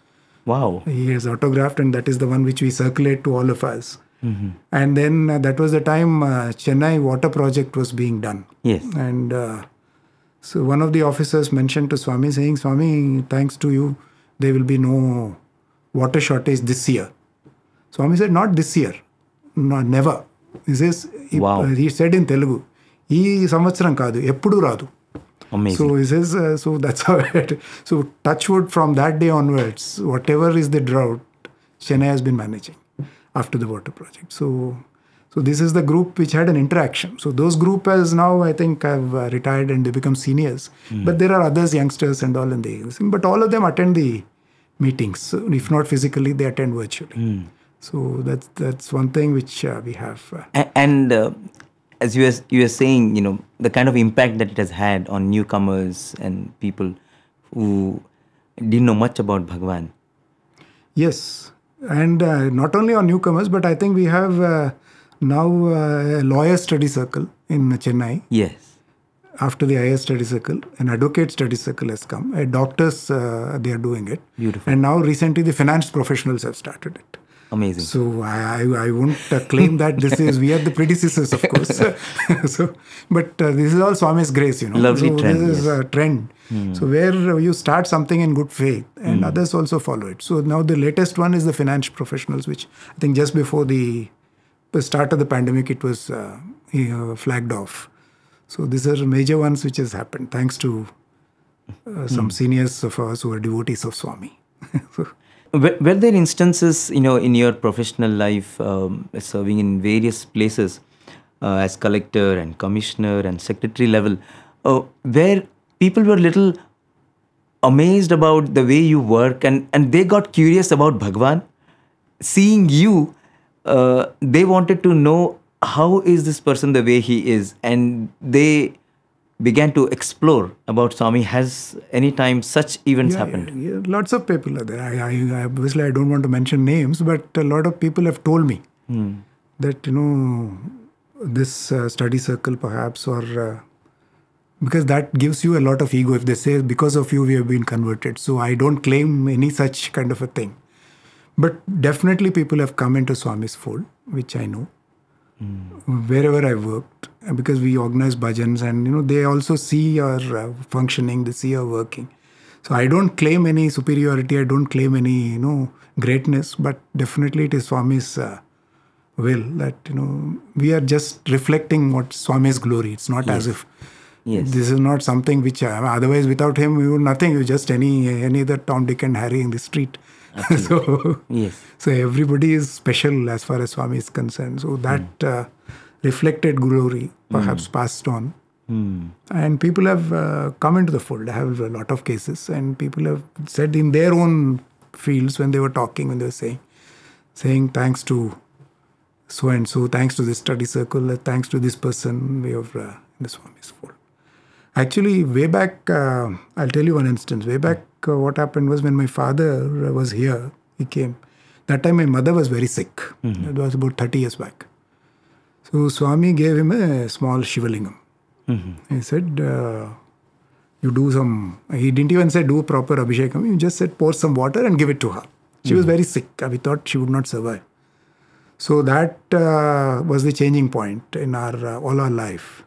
Wow. He has autographed, and that is the one which we circulate to all of us. And then that was the time Chennai water project was being done. Yes. And so one of the officers mentioned to Swami, saying, Swami, thanks to you, there will be no water shortage this year. Swami said, not this year. No, never. He says, he said in Telugu, "Ee samvatsaram kaadu, eppudu raadu." Amazing. So he says, so that's how it. So touch wood, from that day onwards, whatever is the drought, Chennai has been managing after the water project. So this is the group which had an interaction. So those group has now, I think, have retired and they become seniors. But there are others, youngsters and all in the. But all of them attend the meetings. So if not physically, they attend virtually. So that's one thing which we have. And as you were saying, the kind of impact that it has had on newcomers and people who didn't know much about Bhagwan. Yes. And not only on newcomers, but I think we have now a lawyer study circle in Chennai. Yes. After the IAS study circle, an advocate study circle has come. Doctors, they are doing it. Beautiful. And now recently the finance professionals have started it. Amazing. So I won't claim that we are the predecessors, of course. But this is all Swami's grace, Lovely trend. This is a trend. So where you start something in good faith and others also follow it. So now the latest one is the finance professionals, which I think just before the start of the pandemic, it was flagged off. So these are major ones which has happened thanks to some seniors of us who are devotees of Swami. Were there instances, in your professional life, serving in various places as collector and commissioner and secretary level, where people were little amazed about the way you work and they got curious about Bhagwan? Seeing you, they wanted to know how is this person the way he is, and they began to explore about Swami. Has any time such events happened? Yeah, lots of people are there. I obviously I don't want to mention names, but a lot of people have told me that this study circle perhaps, or because that gives you a lot of ego if they say because of you we have been converted. So I don't claim any such kind of a thing, but definitely people have come into Swami's fold, which I know. Wherever I worked, because we organize bhajans, and they also see our functioning, they see our working. So I don't claim any superiority, I don't claim any greatness, but definitely it is Swami's will that we are just reflecting what Swami's glory. It's not as if this is not something which otherwise without him we would nothing. You just any other Tom, Dick and Harry in the street. So everybody is special as far as Swami is concerned. So that reflected glory perhaps passed on. And people have come into the fold. I have a lot of cases, and people have said in their own fields when they were talking, when they were saying thanks to so and so, thanks to this study circle, thanks to this person, we have in the Swami's fold. Actually, way back, I'll tell you one instance. Way back, what happened was when my father was here, he came. That time my mother was very sick. It was about 30 years back. So Swami gave him a small Shivalingam. He said, you do some, he didn't even say do a proper Abhishekam. He just said pour some water and give it to her. She was very sick. We thought she would not survive. So that was the changing point in all our life.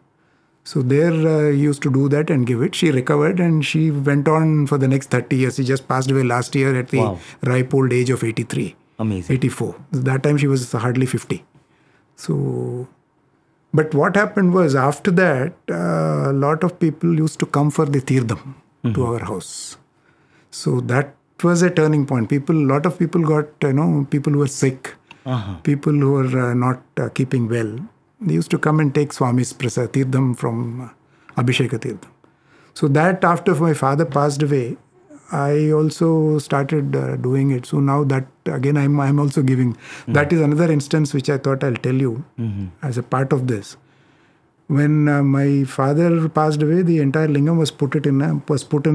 So there he used to do that and give it. She recovered and she went on for the next 30 years. She just passed away last year at the ripe old age of 83. Amazing. 84. That time she was hardly 50. So, but what happened was after that, a lot of people used to come for the Tirdham to our house. So that was a turning point. A lot of people got, people who were sick, people who were not keeping well. They used to come and take Swami's Prasad Tirdham from Abhisheka Tirdham. So that after my father passed away, I also started doing it. So now that again I'm also giving. That is another instance which I thought I'll tell you as a part of this. When my father passed away, the entire lingam was put in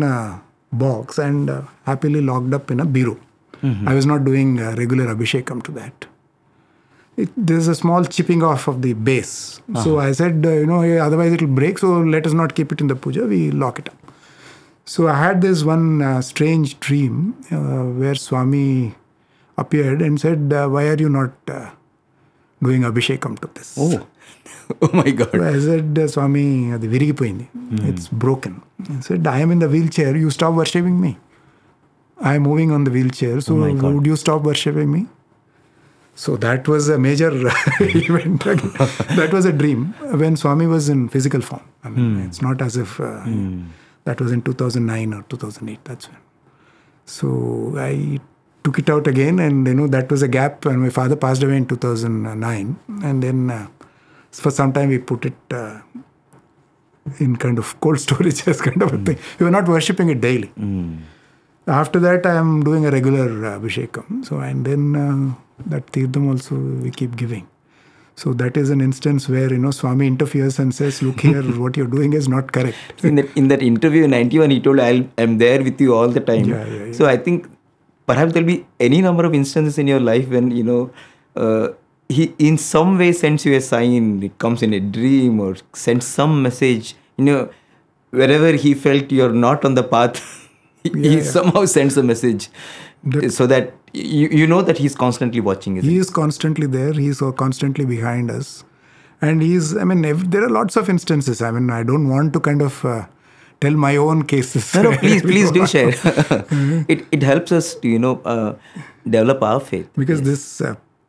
a box and happily locked up in a bureau. I was not doing regular Abhishekam to that. There's a small chipping off of the base. So I said, otherwise it will break, so let us not keep it in the puja, we lock it up. So I had this one strange dream where Swami appeared and said, why are you not doing Abhishekam to this? Oh my God. So I said, Swami, it's broken. He said, I am in the wheelchair, you stop worshipping me. I am moving on the wheelchair, so would you stop worshipping me? So that was a major event. That was a dream when Swami was in physical form. I mean, it's not as if that was in 2009 or 2008. That's when. So I took it out again, and that was a gap when my father passed away in 2009. And then for some time we put it in kind of cold storage as kind of a thing. We were not worshipping it daily. After that, I am doing a regular Abhishekam. So, and then that Tirdham also we keep giving. So that is an instance where, Swami interferes and says, look here, what you're doing is not correct. In that interview in 91, he told, I'm there with you all the time. Yeah. So I think perhaps there'll be any number of instances in your life when, he in some way sends you a sign, it comes in a dream or sends some message, wherever he felt you're not on the path. He somehow sends a message so that you know that he's constantly watching. He is constantly there. He's constantly behind us. And there are lots of instances. I don't want to kind of tell my own cases. No, please do share. It helps us to, develop our faith. Because this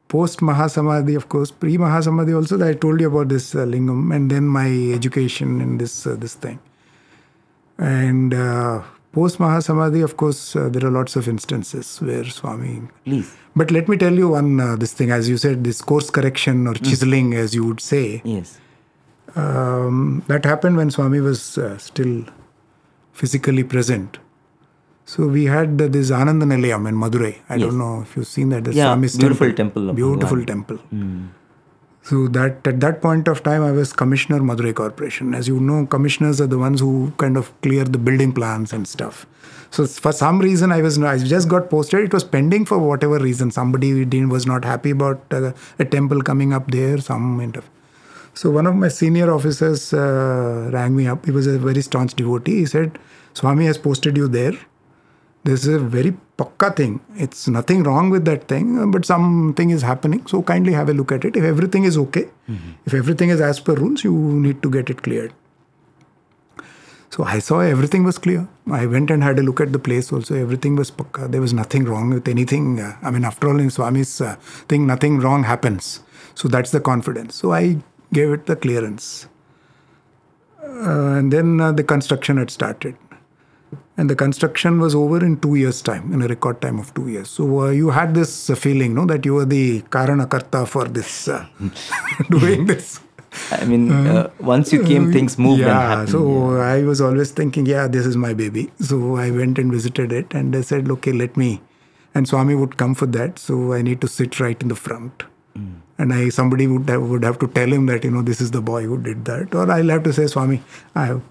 post-Mahasamadhi, of course, pre-Mahasamadhi also, I told you about this lingam, and then my education and this thing. And post-Mahasamadhi, of course, there are lots of instances where Swami... Please. But let me tell you one, this thing, as you said, this course correction or chiseling, as you would say. Yes. That happened when Swami was still physically present. So we had this Ananda Nilayam in Madurai. I don't know if you've seen that. The Swami's beautiful temple. Beautiful temple. So that at that point of time, I was Commissioner Madurai Corporation. As you know, commissioners are the ones who kind of clear the building plans and stuff. So for some reason, I just got posted. It was pending for whatever reason. Somebody was not happy about a temple coming up there. So one of my senior officers rang me up. He was a very staunch devotee. He said, Swami has posted you there. this is a very pakka thing. It's nothing wrong with that thing, but something is happening. So kindly have a look at it. If everything is okay, if everything is as per rules, you need to get it cleared. So I saw everything was clear. I went and had a look at the place also. Everything was pakka. There was nothing wrong with anything. After all, in Swami's thing, nothing wrong happens. So that's the confidence. So I gave it the clearance. And then the construction had started. And the construction was over in 2 years' time, in a record time of 2 years. So you had this feeling, no, that you were the Karanakarta for this, doing this. Once you came, things moved and happened. So I was always thinking, this is my baby. So I went and visited it and I said, okay, let me. And Swami would come for that. So I need to sit right in the front. And somebody would have to tell him that, this is the boy who did that. Or I'll have to say, Swami, I have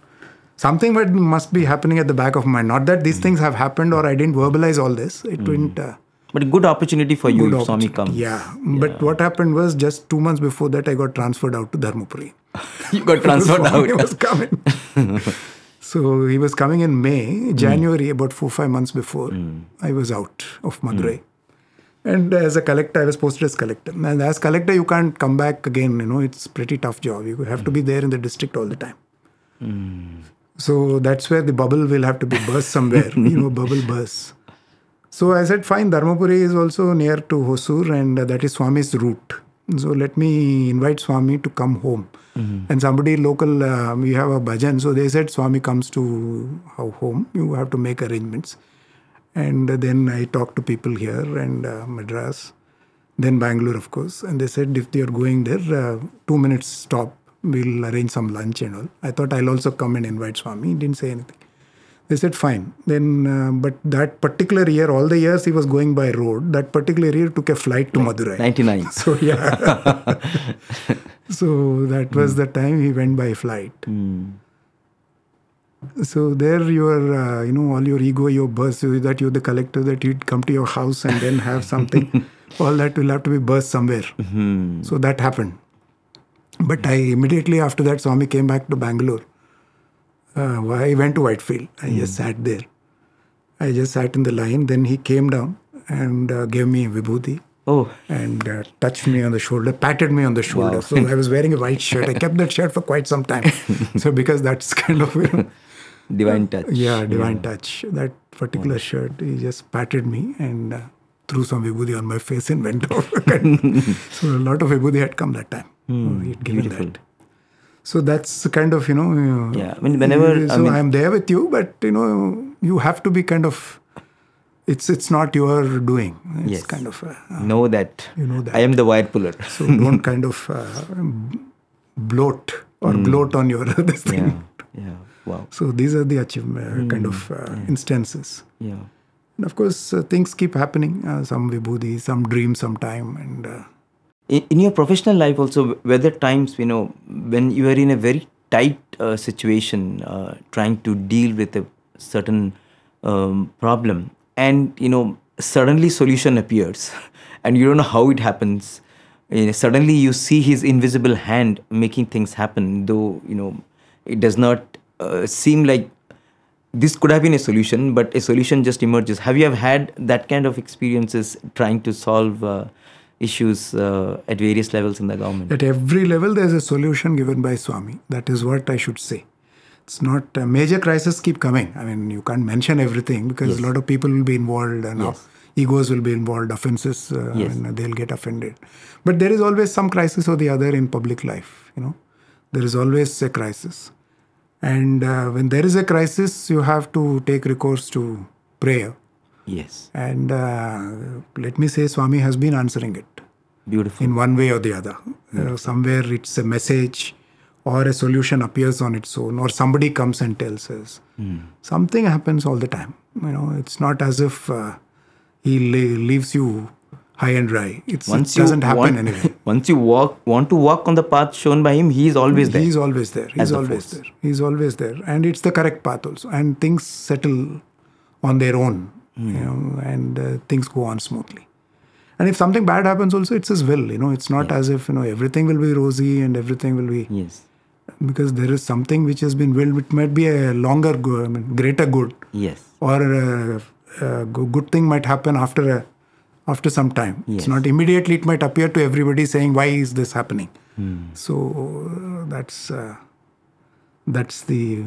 something that must be happening at the back of my mind. Not that these things have happened or I didn't verbalize all this. It didn't... But a good opportunity for you if Swami comes. Yeah. But what happened was just 2 months before that, I got transferred out to Dharmapuri. You got transferred out? He was coming. So he was coming in May. January, about 4-5 months before, I was out of Madurai. And as a collector, I was posted as collector. And as collector, you can't come back again. It's a pretty tough job. You have to be there in the district all the time. So that's where the bubble will have to be burst somewhere. Bubble burst. So I said, fine, Dharmapuri is also near to Hosur and that is Swami's route. So let me invite Swami to come home. And somebody local, we have a bhajan. So they said, Swami comes to our home. You have to make arrangements. And then I talked to people here and Madras, then Bangalore, of course. And they said, if you're going there, 2 minutes stop. We'll arrange some lunch and all. I thought I'll also come and invite Swami. He didn't say anything. They said, fine. Then, but that particular year, all the years he was going by road, that particular year took a flight to Madurai. 99. So, so that was the time he went by flight. So there your, all your ego, your burst, that you're the collector, that you'd come to your house and then have something. All that will have to be burst somewhere. So that happened. But I immediately after that, Swami came back to Bangalore. I went to Whitefield. I just sat there. I just sat in the line. Then he came down and gave me a vibhuti. And touched me on the shoulder, patted me on the shoulder. Wow. So I was wearing a white shirt. I kept that shirt for quite some time. So because that's kind of... divine touch. Yeah, divine touch. That particular shirt, he just patted me and threw some vibhuti on my face and went off. So a lot of vibhuti had come that time. He'd given that. So that's kind of, whenever... I'm there with you, but, you have to be kind of... It's not your doing. It's kind of... know that. You know that. I am the wire puller. So don't kind of bloat or gloat on your this thing. Yeah. Wow. So these are the achievement kind of instances. Yeah. And of course, things keep happening. Some vibhuti, some dreams, some time. And in your professional life also, were there times, when you were in a very tight situation, trying to deal with a certain problem, and, suddenly solution appears and you don't know how it happens. Suddenly you see his invisible hand making things happen, though, it does not seem like this could have been a solution, but a solution just emerges. Have you ever had that kind of experiences trying to solve issues at various levels in the government? At every level, there's a solution given by Swami. That is what I should say. It's not major crises keep coming. You can't mention everything because a lot of people will be involved and egos will be involved, offenses, and they'll get offended. But there is always some crisis or the other in public life. There is always a crisis. And when there is a crisis, you have to take recourse to prayer. Yes. And let me say, Swami has been answering it. Beautiful. In one way or the other. Somewhere it's a message or a solution appears on its own, or somebody comes and tells us. Something happens all the time. It's not as if he leaves you high and dry. It doesn't happen anyway. Once you want to walk on the path shown by him, he is always there. He's always there. He's always there. He's always there. And it's the correct path also. And things settle on their own, and things go on smoothly. And if something bad happens also, it's his will. It's not as if, everything will be rosy and everything will be... Yes. Because there is something which has been willed, which might be a longer good, greater good. Yes. Or good thing might happen after some time. Yes. It's not immediately. It might appear to everybody saying, why is this happening? So that's the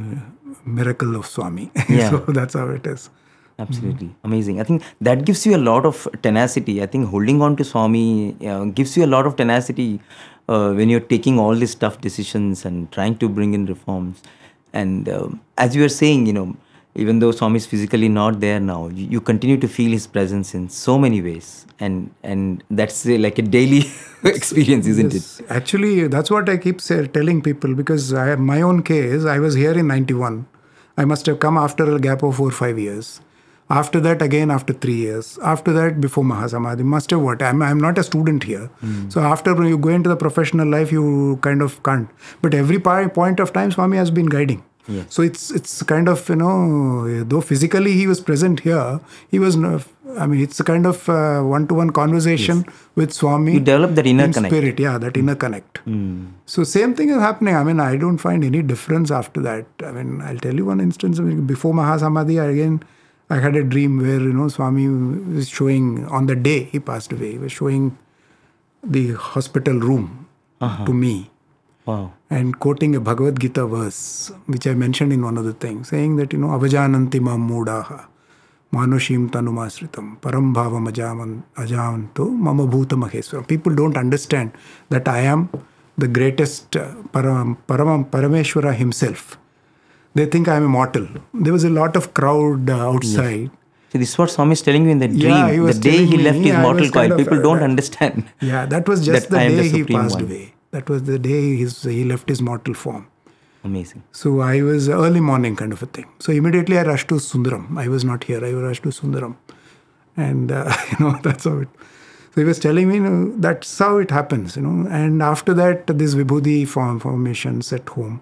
miracle of Swami. Yeah. So that's how it is. Absolutely. Amazing. I think that gives you a lot of tenacity. I think holding on to Swami gives you a lot of tenacity when you're taking all these tough decisions and trying to bring in reforms. And as you were saying, even though Swami is physically not there now, you continue to feel his presence in so many ways. And that's like a daily experience, isn't Yes. Actually, that's what I keep telling people, because I have my own case. I was here in 91. I must have come after a gap of 4 or 5 years. After that, again, after 3 years. After that, before Mahasamadhi. Must have what? I'm not a student here. So after you go into the professional life, you kind of can't. But every point of time, Swami has been guiding. Yes. So it's kind of, though physically he was present here, he was, it's a kind of one-to-one conversation with Swami. You develop that inner in connect. spirit, that inner connect. So same thing is happening. I don't find any difference after that. I'll tell you one instance. Before Mahasamadhi, again, I had a dream where, Swami was showing, on the day he passed away, he was showing the hospital room to me. Wow. And quoting a Bhagavad Gita verse, which I mentioned in one of the things, saying that, avajananti mam moodaha, manushim tanumasritam, param bhavam ajavanto mama bhuta maheswaram. People don't understand that I am the greatest Parameshwara himself. They think I am immortal. There was a lot of crowd outside. Yes. So this is what Swami is telling you in the dream. Yeah, he was the day he telling left me, his I mortal was coil. kind of, People don't understand. Yeah, that was just that the I am day the he Supreme passed One. away. That was the day he left his mortal form. Amazing. So I was early morning kind of a thing. So immediately I rushed to Sundaram. I was not here. I rushed to Sundaram. And, that's how it... So he was telling me, that's how it happens, And after that, this Vibhuti formations at home.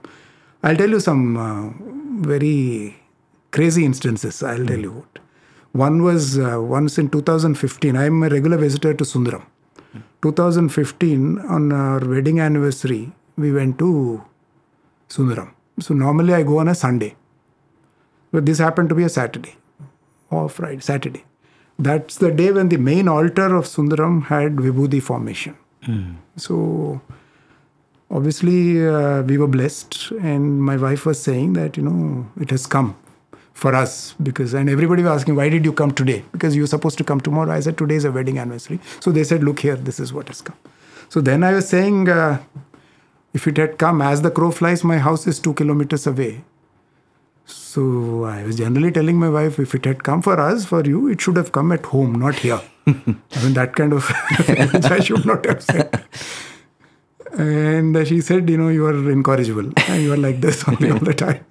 I'll tell you some very crazy instances. I'll tell you what. One was once in 2015. I'm a regular visitor to Sundaram. 2015, on our wedding anniversary, we went to Sundaram. So normally I go on a Sunday. But this happened to be a Saturday or Friday, Saturday. That's the day when the main altar of Sundaram had Vibhuti formation. So obviously we were blessed, and my wife was saying that, it has come for us, and everybody was asking, why did you come today? Because you were supposed to come tomorrow. I said, today is a wedding anniversary. So they said, look here, this is what has come. So then I was saying, if it had come, as the crow flies, my house is 2 kilometers away. So I was generally telling my wife, if it had come for us, for you, it should have come at home, not here. That kind of which I should not have said. And she said, you are incorrigible. And you are like this only all the time.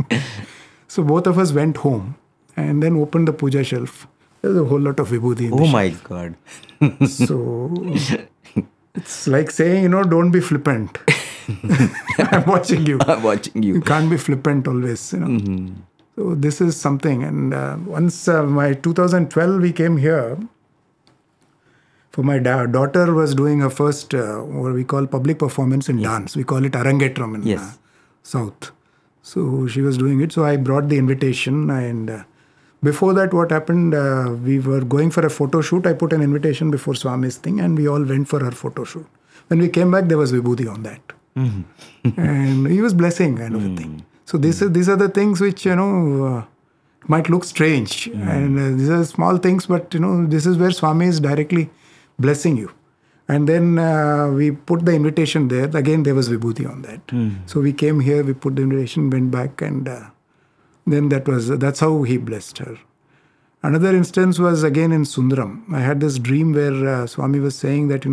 So both of us went home and then opened the puja shelf. There was a whole lot of vibhuti in the Oh shelf. my God. So it's like saying, don't be flippant. I'm watching you. I'm watching you. You can't be flippant always, So this is something. And once my 2012, we came here. For my daughter was doing her first, what we call public performance in dance. We call it Arangetram in South. So she was doing it. So I brought the invitation. And before that, what happened, we were going for a photo shoot. I put an invitation before Swami's thing, and we all went for our photo shoot. When we came back, there was vibhuti on that. And he was blessing kind of a thing. So these are the things which, might look strange. And these are small things, but, this is where Swami is directly blessing you. And then we put the invitation there. Again, there was vibhuti on that. So we came here, we put the invitation, went back, and then that's how he blessed her. Another instance was again in Sundaram. I had this dream where Swami was saying that,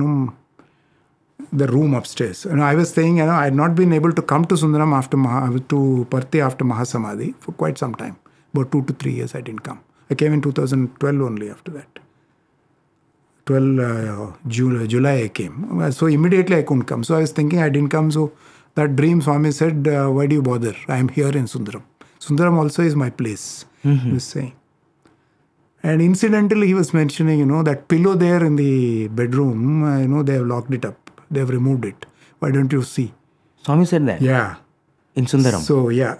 the room upstairs. I was saying, I had not been able to come to Sundaram to Parthi after Mahasamadhi for quite some time. About 2 to 3 years I didn't come. I came in 2012 only after that. 12 July I came. So immediately I couldn't come. So I was thinking I didn't come. So that dream, Swami said, why do you bother? I am here in Sundaram. Sundaram also is my place, he was saying. And incidentally, he was mentioning, that pillow there in the bedroom, they have locked it up. They have removed it. Why don't you see? Swami said that? Yeah. In Sundaram? So, yeah.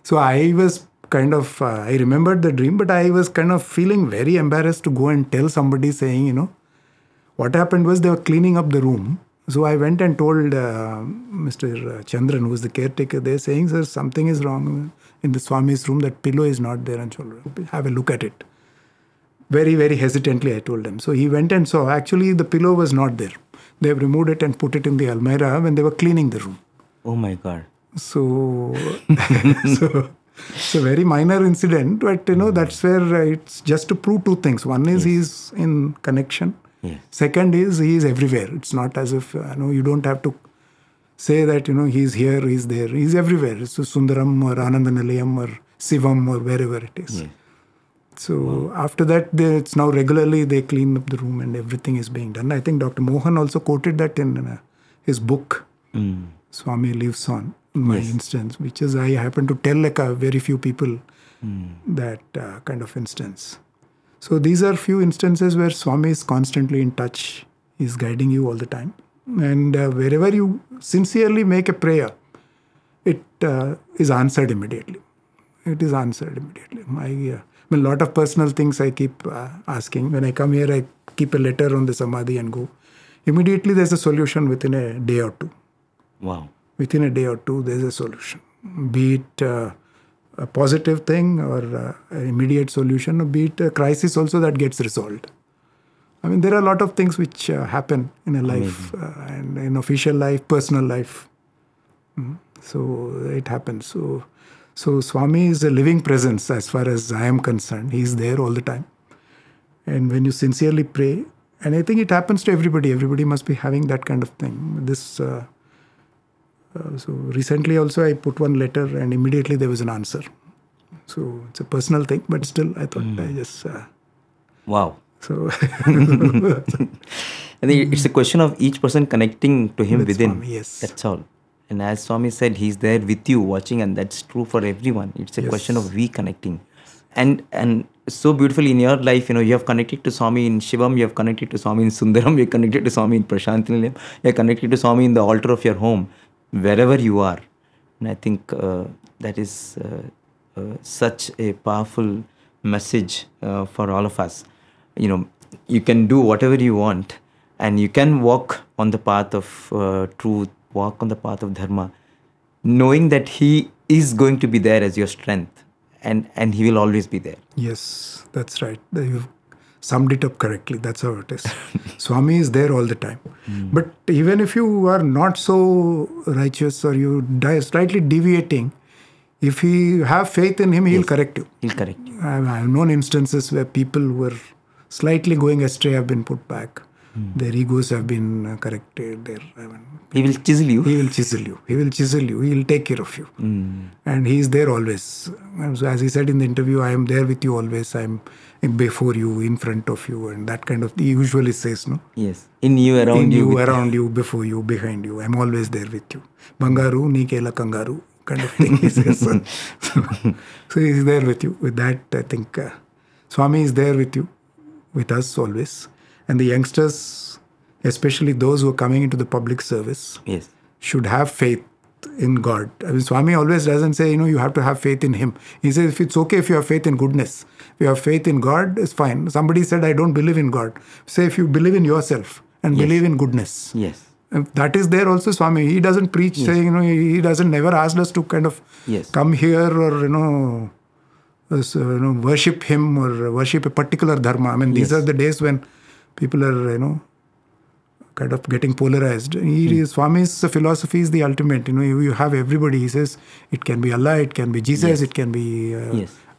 So I was kind of, I remembered the dream, but I was kind of feeling very embarrassed to go and tell somebody, saying, what happened was they were cleaning up the room. So I went and told Mr. Chandran, who was the caretaker there, saying, sir, something is wrong in the Swami's room. That pillow is not there, and have a look at it. Very, very hesitantly, I told him. So he went and saw. Actually, the pillow was not there. They have removed it and put it in the almirah when they were cleaning the room. Oh my God. So, it's a very minor incident, but that's where it's just to prove two things. One is he's in connection. Yes. Second is he is everywhere. It's not as if you don't have to say that he's here, he's there. He's everywhere. It's Sundaram or Ananda Nilayam or Sivam or wherever it is. Yes. So after that, it's now regularly they clean up the room and everything is being done. I think Dr. Mohan also quoted that in his book, Swami Lives On, in my instance, which is I happen to tell like a very few people that kind of instance. So these are few instances where Swami is constantly in touch. He's guiding you all the time. And wherever you sincerely make a prayer, it is answered immediately. It is answered immediately. A lot of personal things I keep asking. When I come here, I keep a letter on the Samadhi and go. Immediately there's a solution within a day or two. Wow. Within a day or two, there's a solution. Be it a positive thing or an immediate solution, or be it a crisis also that gets resolved. I mean, there are a lot of things which happen in a life, and in official life, personal life. So it happens. So Swami is a living presence as far as I am concerned. He is there all the time. And when you sincerely pray, and I think it happens to everybody. Everybody must be having that kind of thing. So recently also I put one letter and immediately there was an answer. So it's a personal thing, but still I thought I just... Wow. So I think it's a question of each person connecting to him within. Swami, yes. That's all. And as Swami said, he's there with you watching, and that's true for everyone. It's a question of reconnecting. And so beautifully in your life, you have connected to Swami in Shivam, you have connected to Swami in Sundaram, you're connected to Swami in Prasanthi Nilayam, you're connected to Swami in the altar of your home, wherever you are. And I think that is such a powerful message for all of us. You can do whatever you want, and you can walk on the path of truth, walk on the path of dharma, knowing that he is going to be there as your strength, and he will always be there. Yes, that's right. You've summed it up correctly. That's how it is. Swami is there all the time. But even if you are not so righteous or you die slightly deviating, if you have faith in him, he'll correct you. He'll correct you. I've known instances where people who were slightly going astray have been put back. Their egos have been corrected. He will chisel you. He will chisel you. He will chisel you. He will take care of you. And he is there always. So as he said in the interview, I am there with you always. I am before you, in front of you, and that kind of, he usually says, no? Yes. In you, around you. In you, around you, before you, behind you. I'm always there with you. Bangaru, ni kela kangaru, kind of thing he says. So he is there with you. With that, I think Swami is there with you, with us always. And the youngsters, especially those who are coming into the public service, should have faith in God. I mean, Swami always doesn't say, you have to have faith in him. He says, if it's okay if you have faith in goodness. If you have faith in God, it's fine. Somebody said, I don't believe in God. Say, if you believe in yourself and believe in goodness. Yes. If that is there also, Swami. He doesn't preach saying, he doesn't never ask us to kind of come here or, worship him or worship a particular dharma. I mean, these are the days when people are, kind of getting polarized. Swami's philosophy is the ultimate. You have everybody. He says it can be Allah, it can be Jesus, it can be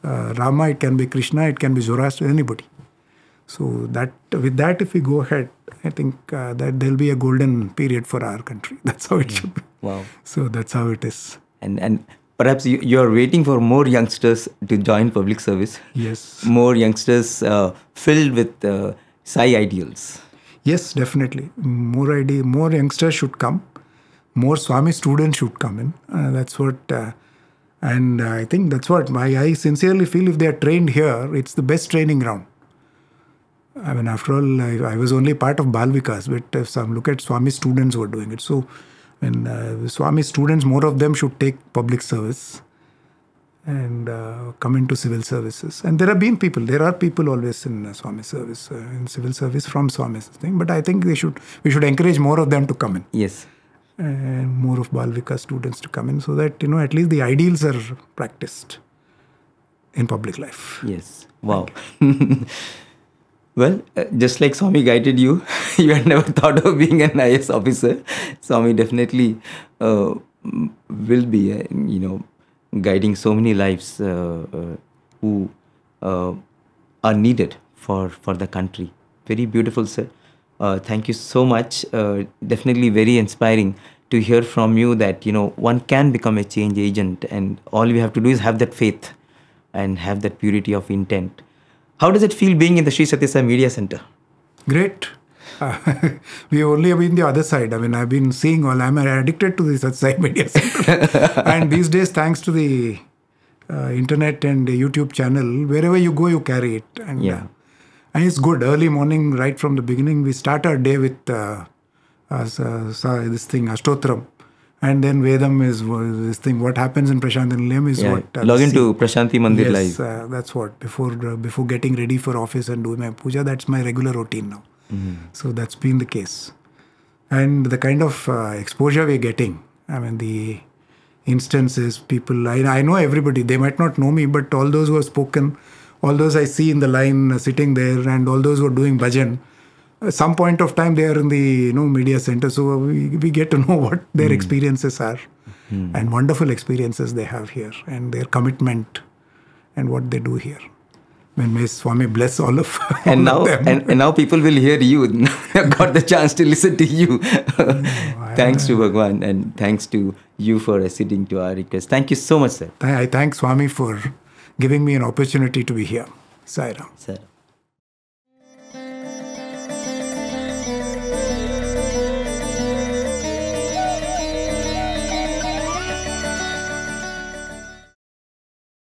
Rama, it can be Krishna, it can be Zoroaster, anybody. So that with that, if we go ahead, I think that there'll be a golden period for our country. That's how it should be. Wow. So that's how it is. And perhaps you're waiting for more youngsters to join public service. Yes. More youngsters filled with Sai ideals. Yes, definitely. More youngsters should come. More Swami students should come in. That's what, and I think that's what I sincerely feel. If they are trained here, it's the best training ground. I mean, after all, I was only part of Bal Vikas, but if some look at Swami students who are doing it. So, when Swami students, more of them should take public service. and come into civil services. And there are people always in Swami service, in civil service from Swami's thing. But I think we should encourage more of them to come in. Yes. And more of Bal Vikas students to come in, so that, at least the ideals are practiced in public life. Yes. Wow. Well, just like Swami guided you, you had never thought of being an IAS officer. Swami definitely will be, guiding so many lives who are needed for the country. Very beautiful, sir. Thank you so much. Definitely very inspiring to hear from you that, one can become a change agent, and all we have to do is have that faith and have that purity of intent. How does it feel being in the Sri Sathya Sai Media Center? Great. We only have been the other side. I mean, I've been seeing I'm addicted to the Sathya Sai Media Center. And these days, thanks to the internet and the YouTube channel, wherever you go, you carry it. And, and it's good. Early morning, right from the beginning, we start our day with this thing, Ashtotram. And then Vedam is this thing. What happens in Prasanthi Nilayam is what... log into Prasanthi Mandir Live. Live. That's what. Before getting ready for office and doing my puja, that's my regular routine now. So that's been the case. And the kind of exposure we're getting, I mean, the instances, people... I know everybody. They might not know me, but all those who have spoken, all those I see in the line sitting there, and all those who are doing bhajan, some point of time they are in the media center, so we get to know what their experiences are, and wonderful experiences they have here, and their commitment and what they do here. May Swami bless all of them. And now people will hear you. Got the chance to listen to you. Thanks to Bhagwan, and thanks to you for acceding to our request. Thank you so much, sir. I thank Swami for giving me an opportunity to be here. Sai Ram. Sir.